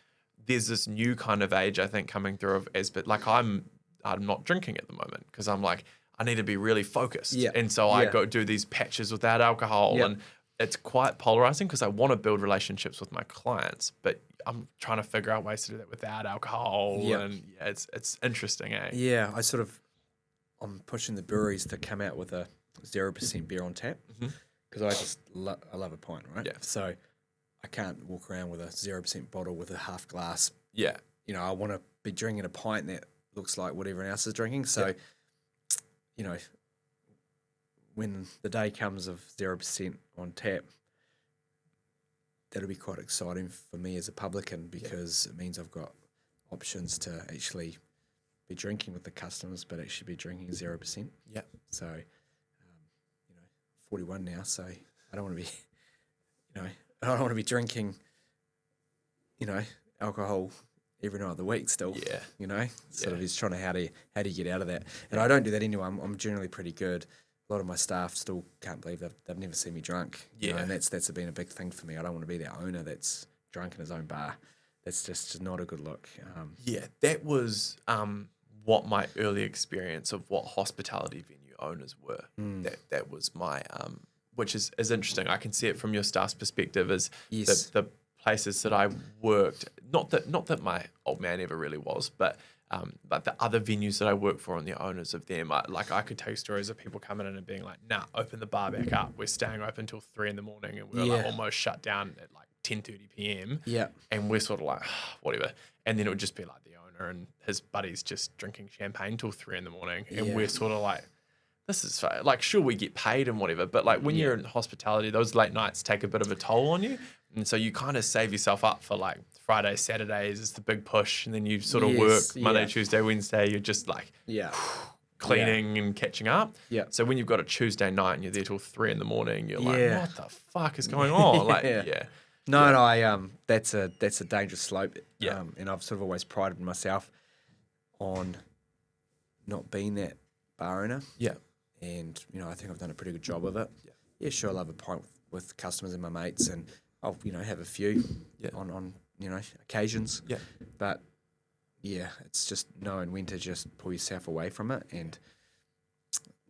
Speaker 1: There's this new kind of age, I think, coming through but like I'm not drinking at the moment because I'm like, I need to be really focused. And so I go do these patches without alcohol, and it's quite polarizing because I want to build relationships with my clients, but I'm trying to figure out ways to do that without alcohol. And it's interesting, eh?
Speaker 2: Yeah, I'm pushing the breweries to come out with a 0% beer on tap because I love a pint, right? So I can't walk around with a 0% bottle with a half glass. You know, I want to be drinking a pint that looks like what everyone else is drinking. So, you know, when the day comes of 0% on tap, that'll be quite exciting for me as a publican because it means I've got options to actually be drinking with the customers, but actually be drinking 0%. So, you know, 41 now, so I don't want to be, you know, I don't want to be drinking, you know, alcohol every night of the week still. You know, sort of he's trying to how do you get out of that? And I don't do that anyway. I'm generally pretty good. A lot of my staff still can't believe they've never seen me drunk. You know, and that's been a big thing for me. I don't want to be the owner that's drunk in his own bar. That's just not a good look.
Speaker 1: That was what my early experience of what hospitality venue owners were. That was my which is interesting. I can see it from your staff's perspective as the places that I worked. Not that my old man ever really was, but the other venues that I worked for and the owners of them, I could tell you stories of people coming in and being like, "Nah, open the bar back up. We're staying open till 3 a.m, and we're like almost shut down at like 10:30 p.m. And we're sort of like, whatever. And then it would just be like the owner and his buddies just drinking champagne till 3 a.m, and we're sort of like, this is like, sure, we get paid and whatever, but like when you're in hospitality, those late nights take a bit of a toll on you. And so you kind of save yourself up for like Fridays, Saturdays is the big push. And then you sort of work Monday, Tuesday, Wednesday. You're just like cleaning and catching up. So when you've got a Tuesday night and you're there till 3 a.m, you're like, what the fuck is going on?
Speaker 2: No, no, that's a dangerous slope.
Speaker 1: Yeah.
Speaker 2: And I've sort of always prided myself on not being that bar owner.
Speaker 1: Yeah.
Speaker 2: And, I think I've done a pretty good job of it.
Speaker 1: Yeah.
Speaker 2: Yeah, sure, I'll have a pint with customers and my mates, and I'll, have a few
Speaker 1: Yeah.
Speaker 2: on occasions.
Speaker 1: Yeah.
Speaker 2: But, yeah, it's just knowing when to just pull yourself away from it and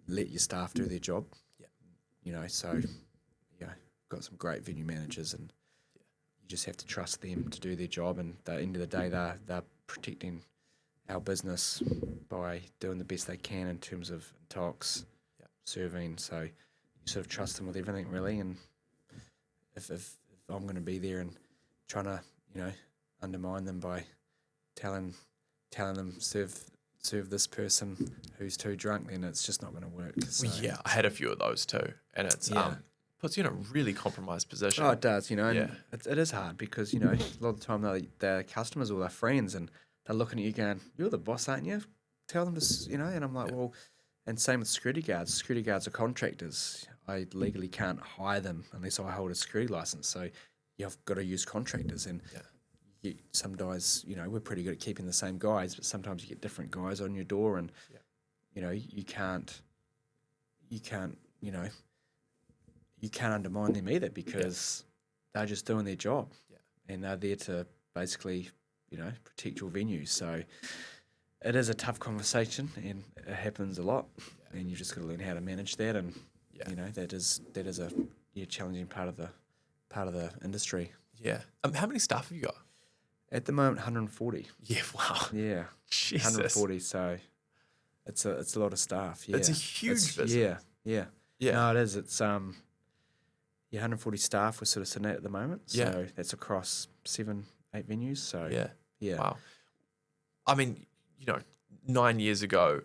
Speaker 2: let your staff do their job.
Speaker 1: Yeah.
Speaker 2: So, got some great venue managers, and you just have to trust them to do their job. And at the end of the day, they're protecting our business by doing the best they can in terms of talks, serving. So you sort of trust them with everything, really. And if I'm going to be there and trying to undermine them by telling them serve this person who's too drunk, then it's just not going to work. So.
Speaker 1: Yeah, I had a few of those too, and it's puts you in a really compromised position.
Speaker 2: Oh, it does, and it is hard because, a lot of the time they're customers or they're friends, and they're looking at you going, "You're the boss, aren't you? Tell them to," and I'm like, well, and same with security guards. Security guards are contractors. I legally can't hire them unless I hold a security license. So you've got to use contractors, and some guys, we're pretty good at keeping the same guys, but sometimes you get different guys on your door, and you can't undermine them either because they're just doing their job, and they're there to basically, protect your venue. So it is a tough conversation, and it happens a lot, and you just got to learn how to manage that. And that is a challenging part of the industry.
Speaker 1: Yeah. How many staff have you got?
Speaker 2: At the moment, 140.
Speaker 1: Yeah. Wow.
Speaker 2: Yeah.
Speaker 1: Jesus.
Speaker 2: 140. So it's a lot of staff. Yeah.
Speaker 1: It's a huge business.
Speaker 2: Yeah. No, it is. It's 140 staff we're sort of sitting at the moment. So that's across 7-8 venues. So yeah.
Speaker 1: Wow. I mean, 9 years ago,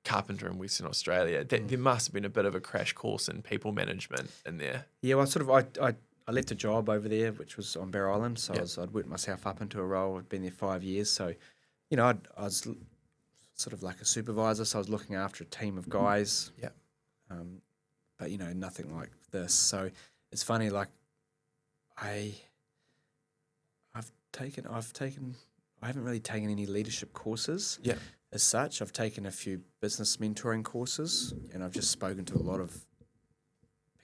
Speaker 1: carpenter in Western Australia, there must have been a bit of a crash course in people management in there.
Speaker 2: Yeah, well, I left a job over there, which was on Bear Island. So I'd worked myself up into a role. I'd been there 5 years. So, I was sort of like a supervisor. So I was looking after a team of guys.
Speaker 1: Yeah.
Speaker 2: But, nothing like this. So it's funny, like I haven't really taken any leadership courses as such. I've taken a few business mentoring courses, and I've just spoken to a lot of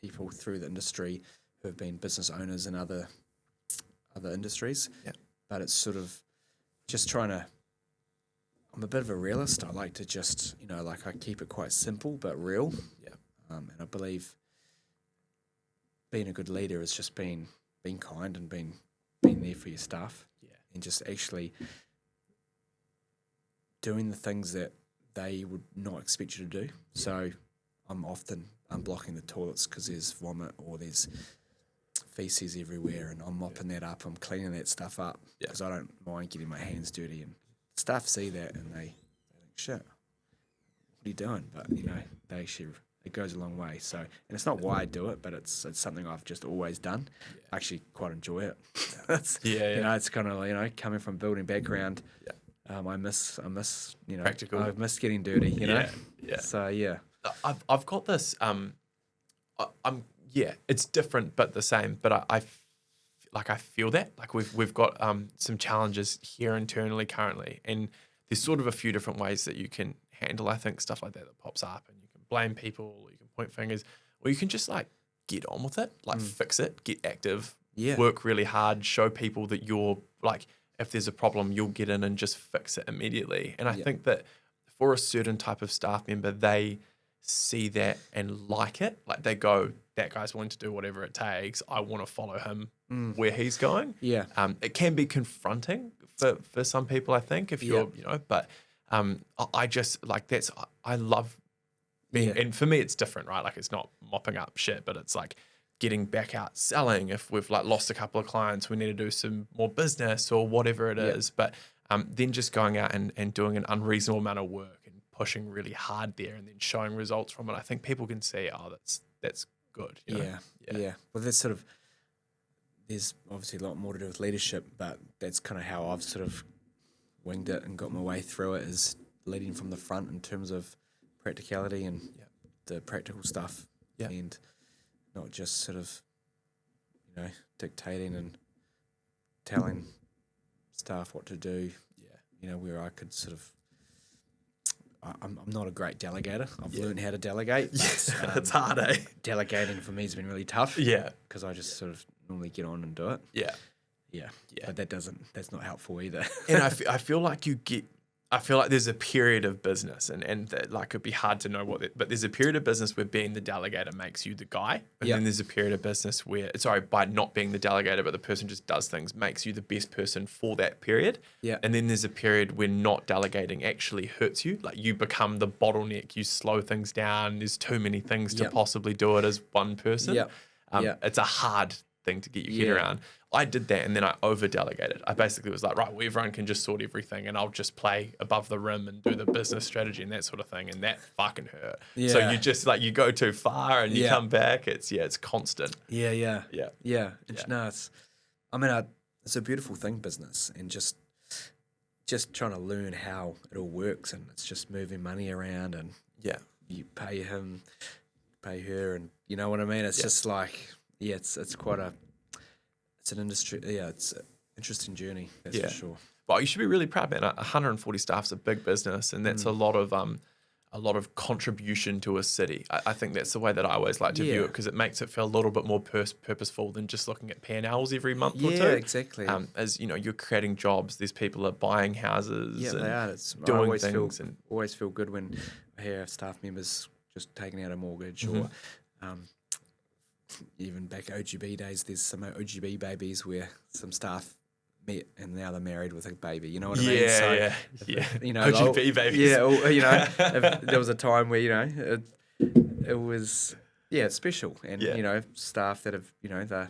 Speaker 2: people through the industry who have been business owners in other industries. Yeah. But it's sort of just I'm a bit of a realist. I like to just, I keep it quite simple but real. Yeah. And I believe being a good leader is just being kind and being there for your staff. Yeah. And just actually doing the things that they would not expect you to do. Yeah. So I'm often unblocking the toilets because there's vomit or there's feces everywhere, and I'm mopping that up. I'm cleaning that stuff up because I don't mind getting my hands dirty. And staff see that and they think, "Shit, what are you doing?" But they actually, it goes a long way. So, and it's not why I do it, but it's something I've just always done. I actually quite enjoy it. It's kind of coming from building background. Yeah. I miss
Speaker 1: practical.
Speaker 2: I miss getting dirty.
Speaker 1: Yeah.
Speaker 2: So yeah.
Speaker 1: I've got this. It's different but the same. But I feel that we've got some challenges here internally currently, and there's sort of a few different ways that you can handle, I think, stuff like that pops up, and you can blame people, or you can point fingers, or you can just get on with it, fix it, get active, work really hard, show people that you're if there's a problem, you'll get in and just fix it immediately. And I think that for a certain type of staff member, they see that and like it. They go, that guy's willing to do whatever it takes. I want to follow him where he's going. Yeah. It can be confronting for some people, I think, if you're, but I just I love being, and for me, it's different, right? It's not mopping up shit, but it's getting back out selling. If we've lost a couple of clients, we need to do some more business or whatever it is. But then just going out and doing an unreasonable amount of work and pushing really hard there and then showing results from it. I think people can see, that's good.
Speaker 2: Yeah. Well, that's sort of, there's obviously a lot more to do with leadership, but that's kind of how I've sort of winged it and got my way through it, is leading from the front in terms of practicality and the practical stuff. Yeah. And not just sort of, dictating and telling staff what to do.
Speaker 1: Yeah.
Speaker 2: Where I could sort of. I'm not a great delegator. I've learned how to delegate.
Speaker 1: Yes, it's hard, eh?
Speaker 2: Delegating for me has been really tough.
Speaker 1: Yeah.
Speaker 2: Because I just sort of normally get on and do it.
Speaker 1: Yeah.
Speaker 2: Yeah.
Speaker 1: Yeah.
Speaker 2: But that's not helpful either.
Speaker 1: And I feel like I feel like there's a period of business, and that, like, it'd be hard to know but there's a period of business where being the delegator makes you the guy. And then there's a period of business where, by not being the delegator, but the person just does things, makes you the best person for that period.
Speaker 2: Yeah.
Speaker 1: And then there's a period where not delegating actually hurts you. Like, you become the bottleneck, you slow things down. There's too many things to possibly do it as one person. It's a hard thing to get your head around. I did that, and then I over-delegated. I basically was like, right, well, everyone can just sort everything, and I'll just play above the rim and do the business strategy and that sort of thing, and that fucking hurt.
Speaker 2: Yeah.
Speaker 1: So you just, like, you go too far and you come back. It's constant.
Speaker 2: Yeah. No, it's a beautiful thing, business, and just trying to learn how it all works, and it's just moving money around, and you pay him, pay her, and you know what I mean? It's just like, it's an industry. Yeah, it's an interesting journey. That's for sure.
Speaker 1: Well, you should be really proud, man. 140 staff's a big business, and that's a lot of contribution to a city. I think that's the way that I always like to view it, because it makes it feel a little bit more purposeful than just looking at P&Ls every month or two.
Speaker 2: Yeah, exactly.
Speaker 1: As you're creating jobs. There's people are buying houses.
Speaker 2: Yeah,
Speaker 1: and
Speaker 2: they are.
Speaker 1: doing things.
Speaker 2: Always feel good when I hear staff members just taking out a mortgage, or even back OGB days, there's some OGB babies where some staff met and now they're married with a baby. You know what I mean? So,
Speaker 1: OGB babies.
Speaker 2: Yeah, if there was a time where it was it's special, and staff that have the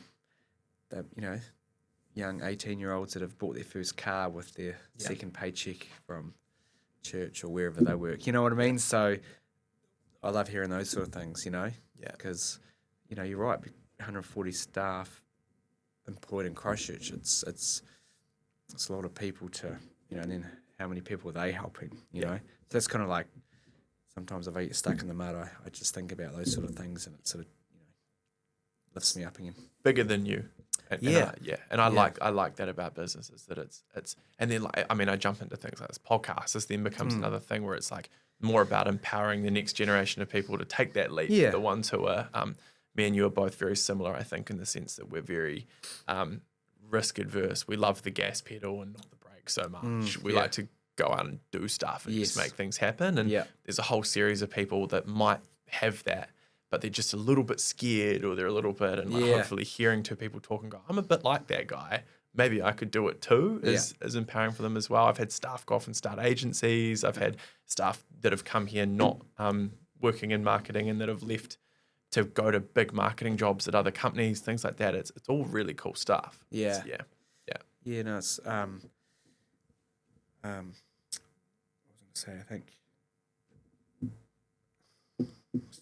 Speaker 2: young 18-year-olds that have bought their first car with their second paycheck from church or wherever they work. You know what I mean? So I love hearing those sort of things. Because. You're right. 140 staff employed in Christchurch. It's a lot of people to, and then how many people are they helping? So that's kind of like, sometimes if I get stuck in the mud, I just think about those sort of things, and it sort of lifts me up again.
Speaker 1: Bigger than you. And I like that about businesses, that it's and then, like, I mean, I jump into things like this podcast. This then becomes another thing where it's like more about empowering the next generation of people to take that leap. The ones who are me and you are both very similar, I think, in the sense that we're very risk adverse. We love the gas pedal and not the brake so much. We like to go out and do stuff and just make things happen. And there's a whole series of people that might have that, but they're just a little bit scared, or they're a little bit, and hopefully hearing two people talk and go, I'm a bit like that guy. Maybe I could do it too, is empowering for them as well. I've had staff go off and start agencies. I've had staff that have come here not working in marketing and that have left to go to big marketing jobs at other companies, things like that. It's all really cool stuff.
Speaker 2: Yeah.
Speaker 1: Yeah.
Speaker 2: No, it's what was I going to say? I think.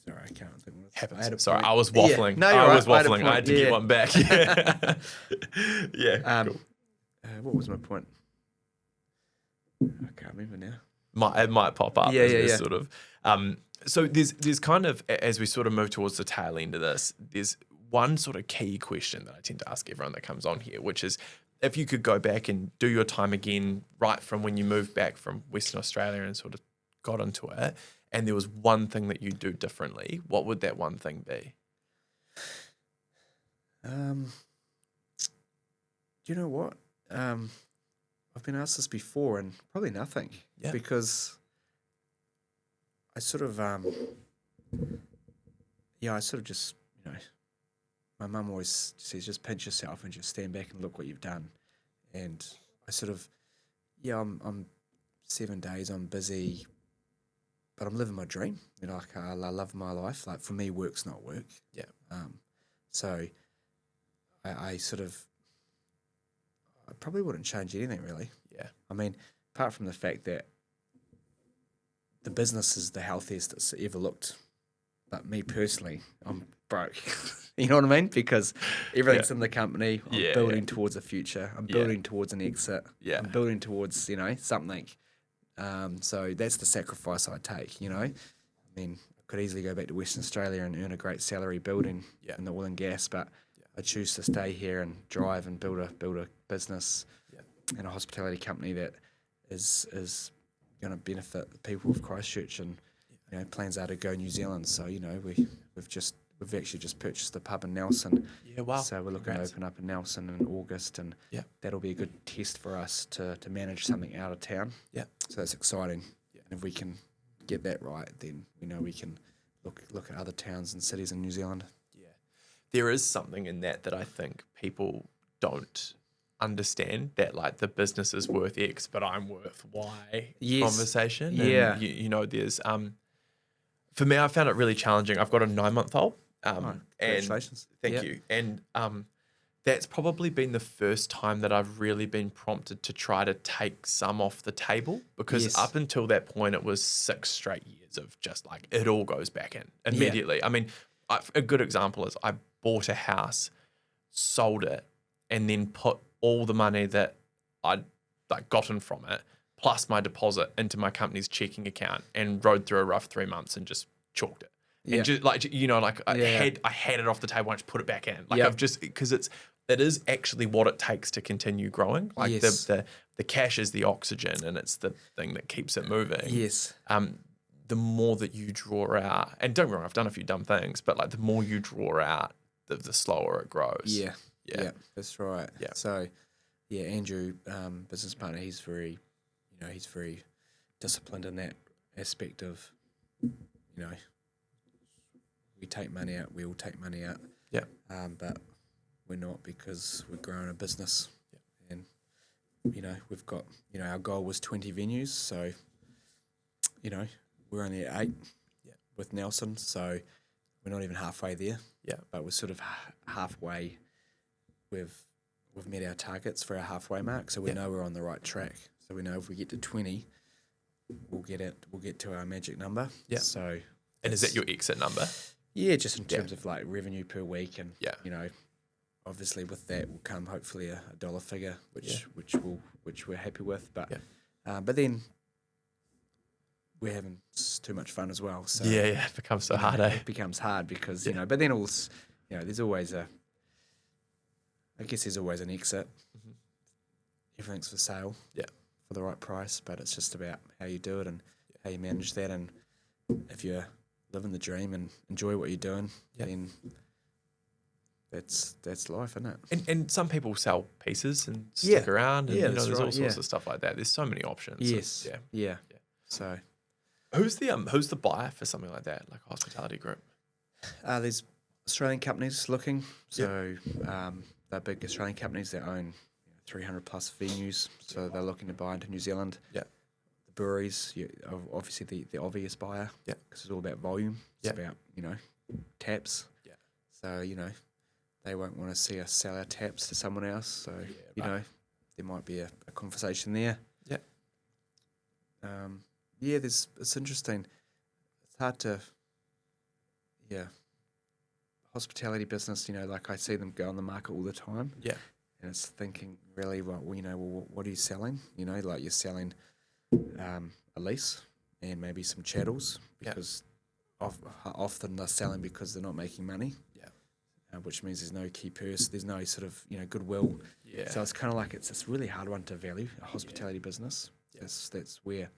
Speaker 2: Sorry, I can't think.
Speaker 1: Sorry, I was waffling.
Speaker 2: No, you're right.
Speaker 1: I was waffling. I had to get one back. Cool.
Speaker 2: What was my point? I can't remember now.
Speaker 1: It might pop up. Sort of. So there's kind of, as we sort of move towards the tail end of this, there's one sort of key question that I tend to ask everyone that comes on here, which is, if you could go back and do your time again, right from when you moved back from Western Australia and sort of got into it, and there was one thing that you'd do differently, what would that one thing be?
Speaker 2: You know what? I've been asked this before, and probably nothing.
Speaker 1: Yeah.
Speaker 2: Because I sort of, just, my mum always says, just pinch yourself and just stand back and look what you've done. And I sort of, I'm 7 days, I'm busy, but I'm living my dream. I love my life. Like, for me, work's not work.
Speaker 1: Yeah.
Speaker 2: So I probably wouldn't change anything, really.
Speaker 1: Yeah.
Speaker 2: I mean, apart from the fact that the business is the healthiest it's ever looked, but me personally, I'm broke. You know what I mean? Because everything's in the company. I'm building towards a future. I'm building towards an exit.
Speaker 1: Yeah.
Speaker 2: I'm building towards, something. So that's the sacrifice I take, I mean, I could easily go back to Western Australia and earn a great salary building in the oil and gas, but I choose to stay here and drive and build a business and a hospitality company that is going to benefit the people of Christchurch, and plans are to go New Zealand. So we've actually just purchased a pub in Nelson.
Speaker 1: Yeah, wow.
Speaker 2: So we're looking to open up in Nelson in August, and that'll be a good test for us to manage something out of town.
Speaker 1: Yeah.
Speaker 2: So that's exciting. Yeah. And if we can get that right, then we know we can look at other towns and cities in New Zealand.
Speaker 1: Yeah. There is something in that I think people don't understand, that like the business is worth X, but I'm worth Y conversation.
Speaker 2: Yeah.
Speaker 1: And there's for me, I found it really challenging. I've got a 9-month-old.
Speaker 2: Congratulations.
Speaker 1: Thank you. And that's probably been the first time that I've really been prompted to try to take some off the table, because up until that point, it was 6 straight years of just like, it all goes back in immediately. I mean, a good example is I bought a house, sold it, and then put all the money that I'd like gotten from it, plus my deposit, into my company's checking account, and rode through a rough 3 months and just chalked it. And just I had it off the table and just put it back in. Like I've just, because it is actually what it takes to continue growing. Like the cash is the oxygen, and it's the thing that keeps it moving.
Speaker 2: Yes.
Speaker 1: The more that you draw out, and don't get me wrong, I've done a few dumb things, but like the more you draw out, the slower it grows.
Speaker 2: Yeah, that's right.
Speaker 1: Yeah.
Speaker 2: So, Andrew, business partner, he's very disciplined in that aspect of, we take money out, we all take money out.
Speaker 1: Yeah.
Speaker 2: But we're not, because we're growing a business. Yeah. And, we've got, our goal was 20 venues. So, we're only at 8 with Nelson. So we're not even halfway there.
Speaker 1: Yeah.
Speaker 2: But we're sort of halfway. We've met our targets for our halfway mark. So we know we're on the right track. So we know if we get to 20, we'll get to our magic number.
Speaker 1: Yeah.
Speaker 2: So.
Speaker 1: And is that your exit number?
Speaker 2: Yeah, just in terms of like revenue per week, and obviously with that will come hopefully a dollar figure, which we're happy with. But but then we're having too much fun as well. So
Speaker 1: it becomes so hard.
Speaker 2: It becomes hard because but then also there's always there's always an exit. Mm-hmm. Everything's for sale. Yeah. For the right price, but it's just about how you do it and how you manage that, and if you're living the dream and enjoy what you're doing, then that's life, isn't it?
Speaker 1: And some people sell pieces and stick around, and there's all sorts of stuff like that. There's so many options.
Speaker 2: Yes. Yeah. So
Speaker 1: who's the buyer for something like that, like a hospitality group?
Speaker 2: There's Australian companies looking. So they're big Australian companies that own 300 plus venues. So they're looking to buy into New Zealand. Yeah. Breweries, obviously the obvious buyer, because it's all about volume. It's about taps. Yeah. So they won't want to see us sell our taps to someone else. So there might be a conversation there. Yeah. It's interesting. It's hard to. Yeah. Hospitality business, like I see them go on the market all the time. Yeah. And it's thinking really, well, what are you selling? Like you're selling a lease and maybe some chattels, because often they're selling because they're not making money. Yeah. Which means there's no key purse, there's no sort of goodwill. Yeah. So it's kind of like it's this really hard one to value, a hospitality business. Yeah. That's where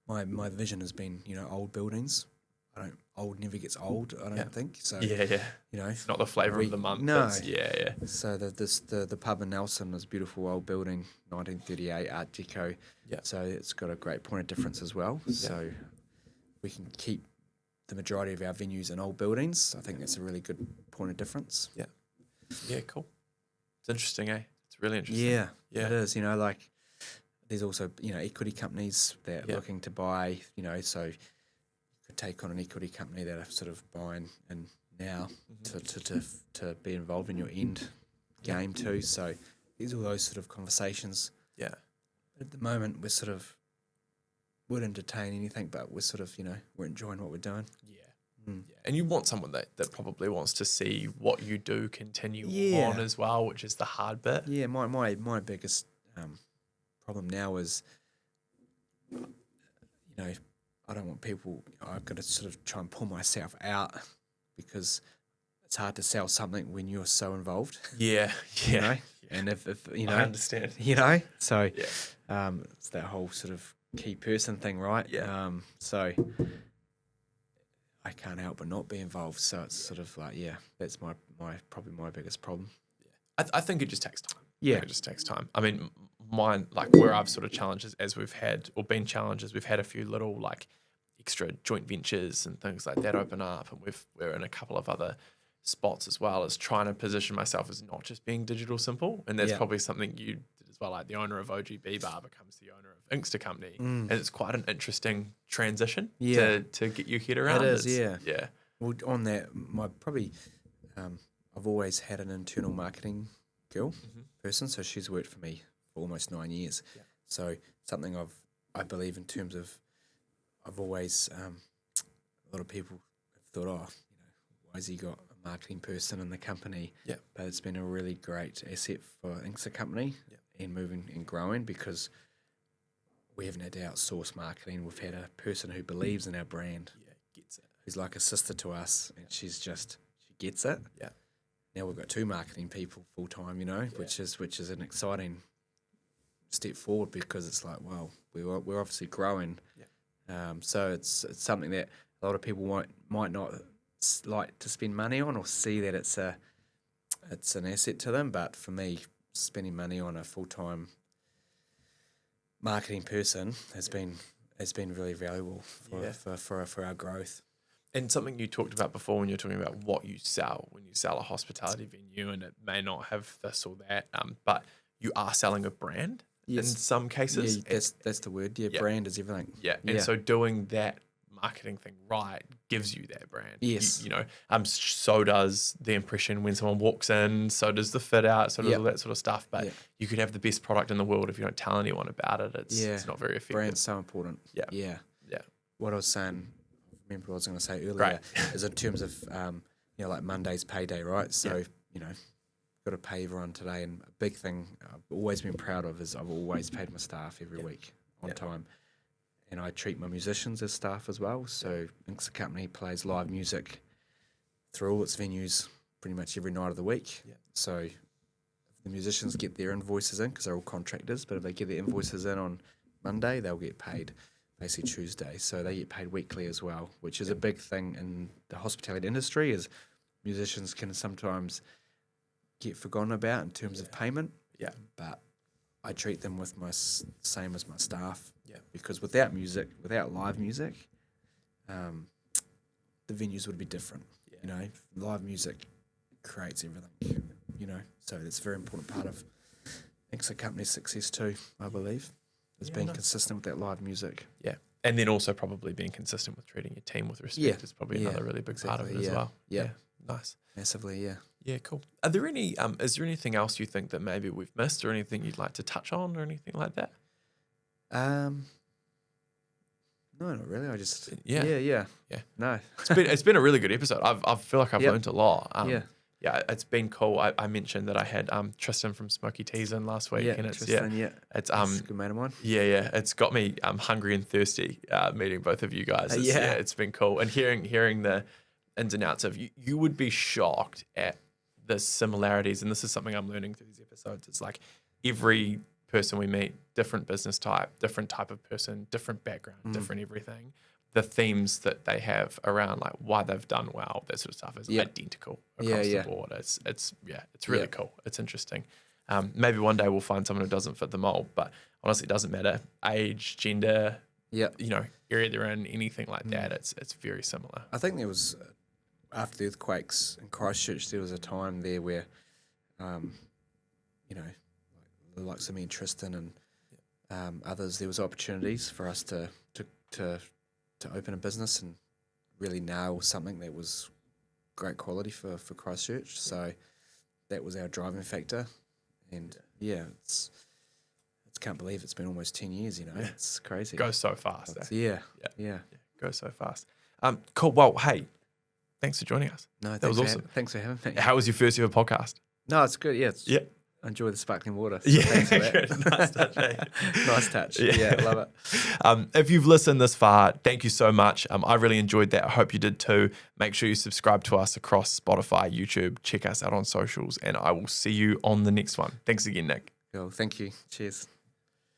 Speaker 2: my vision has been. Old buildings. Old never gets old, I don't think. So
Speaker 1: it's not the flavour of the month.
Speaker 2: No.
Speaker 1: Yeah.
Speaker 2: So the pub in Nelson is a beautiful old building, 1938 Art Deco. Yeah. So it's got a great point of difference as well. Yeah. So we can keep the majority of our venues in old buildings. I think that's a really good point of difference. Yeah.
Speaker 1: Yeah, cool. It's interesting, eh? It's really interesting.
Speaker 2: Yeah. It is. Like there's also equity companies that are looking to buy. So could take on an equity company that are sort of buying in now to be involved in your end game too. So there's all those sort of conversations. Yeah. At the moment, we're sort of would entertain anything, but we're sort of we're enjoying what we're doing. Yeah. Yeah.
Speaker 1: And you want someone that probably wants to see what you do continue on as well, which is the hard bit.
Speaker 2: Yeah. My biggest problem now is I don't want people. I've got to sort of try and pull myself out, because it's hard to sell something when you're so involved.
Speaker 1: Yeah.
Speaker 2: You know,
Speaker 1: Yeah.
Speaker 2: and if you know,
Speaker 1: I understand.
Speaker 2: you know, so
Speaker 1: Yeah.
Speaker 2: it's that whole sort of key person thing, right?
Speaker 1: Yeah.
Speaker 2: So I can't help but not be involved. So it's sort of like, that's probably my biggest problem.
Speaker 1: I think it just takes time.
Speaker 2: Yeah.
Speaker 1: It just takes time. I mean, mine, like where I've sort of challenges as we've had, or been challenges, we've had a few little like extra joint ventures and things like that open up, and we're in a couple of other spots as well, as trying to position myself as not just being digital simple. And that's probably something you did as well. Like the owner of OGB Bar becomes the owner of Inkster Company. And it's quite an interesting transition to get your head around.
Speaker 2: It is,
Speaker 1: Yeah.
Speaker 2: Well, on that, I've always had an internal marketing girl person, so she's worked for me for almost 9 years. Yeah. So something I believe in terms of, I've always a lot of people have thought, why has he got a marketing person in the company? Yeah. But it's been a really great asset for Inkster Company and moving and growing, because we haven't had to outsource marketing. We've had a person who believes in our brand. Yeah, gets it. Who's like a sister to us, and she gets it. Yeah. Now we've got 2 marketing people full time, which is an exciting step forward, because it's like, well, we're obviously growing. Yeah. So it's something that a lot of people might not like to spend money on, or see that it's an asset to them. But for me, spending money on a full time marketing person has been really valuable for our growth.
Speaker 1: And something you talked about before when you're talking about what you sell, when you sell a hospitality venue, and it may not have this or that, but you are selling a brand in some cases.
Speaker 2: Yeah, that's the word. Yeah, brand is everything.
Speaker 1: Yeah, and so doing that marketing thing right gives you that brand.
Speaker 2: Yes.
Speaker 1: So does the impression when someone walks in, so does the fit out, so does all that sort of stuff. But you could have the best product in the world if you don't tell anyone about it. It's not very effective.
Speaker 2: Brand's so important. Yeah. What I was saying, remember what I was going to say earlier, is in terms of like Monday's payday, right? So got to pay everyone today, and a big thing I've always been proud of is I've always paid my staff every week on time, and I treat my musicians as staff as well. So Inkster Company plays live music through all its venues pretty much every night of the week. So if the musicians get their invoices in, because they're all contractors, but if they get their invoices in on Monday, they'll get paid basically Tuesday. So they get paid weekly as well, which is a big thing in the hospitality industry, is musicians can sometimes get forgotten about in terms of payment. Yeah. But I treat them with same as my staff. Yeah. Because without live music, the venues would be different. Yeah. Live music creates everything. So it's a very important part of Inkster Company's success too, I believe. Is being consistent with that live music. Yeah.
Speaker 1: And then also probably being consistent with treating your team with respect is probably another really big part of it as well. Yeah. Nice.
Speaker 2: Massively, yeah.
Speaker 1: Yeah, cool. Are there any is there anything else you think that maybe we've missed, or anything you'd like to touch on, or anything like that?
Speaker 2: No, not really. I just
Speaker 1: yeah.
Speaker 2: No.
Speaker 1: It's been a really good episode. I feel like I've learned a lot.
Speaker 2: Yeah,
Speaker 1: it's been cool. I mentioned that I had Tristan from Smoky Teas in last week, and it's
Speaker 2: Tristan,
Speaker 1: it's
Speaker 2: a good mate of mine.
Speaker 1: Yeah, it's got me hungry and thirsty meeting both of you guys. It's been cool, and hearing the ins and outs of you would be shocked at the similarities, and this is something I'm learning through these episodes. It's like every person we meet, different business type, different type of person, different background, different everything. The themes that they have around like why they've done well, that sort of stuff is identical across the board. It's really cool. It's interesting. Maybe one day we'll find someone who doesn't fit the mold, but honestly, it doesn't matter. Age, gender, area they're in, anything like that. It's very similar.
Speaker 2: I think there was, after the earthquakes in Christchurch, there was a time there where, the likes of me and Tristan and others, there was opportunities for us to open a business and really nail something that was great quality for Christchurch. So that was our driving factor. And it's can't believe it's been almost 10 years, It's crazy.
Speaker 1: It goes so fast.
Speaker 2: Yeah.
Speaker 1: Goes so fast. Cool. Well, hey, thanks for joining us.
Speaker 2: No,
Speaker 1: that was awesome.
Speaker 2: Thanks for having me.
Speaker 1: How was your first ever podcast?
Speaker 2: No, it's good. Yeah. enjoy the sparkling water. So
Speaker 1: Yeah,
Speaker 2: thanks for that.
Speaker 1: good. Nice touch, eh?
Speaker 2: Nice touch. Yeah, love it.
Speaker 1: If you've listened this far, thank you so much. I really enjoyed that. I hope you did too. Make sure you subscribe to us across Spotify, YouTube. Check us out on socials, and I will see you on the next one. Thanks again, Nick.
Speaker 2: Cool. Thank you. Cheers.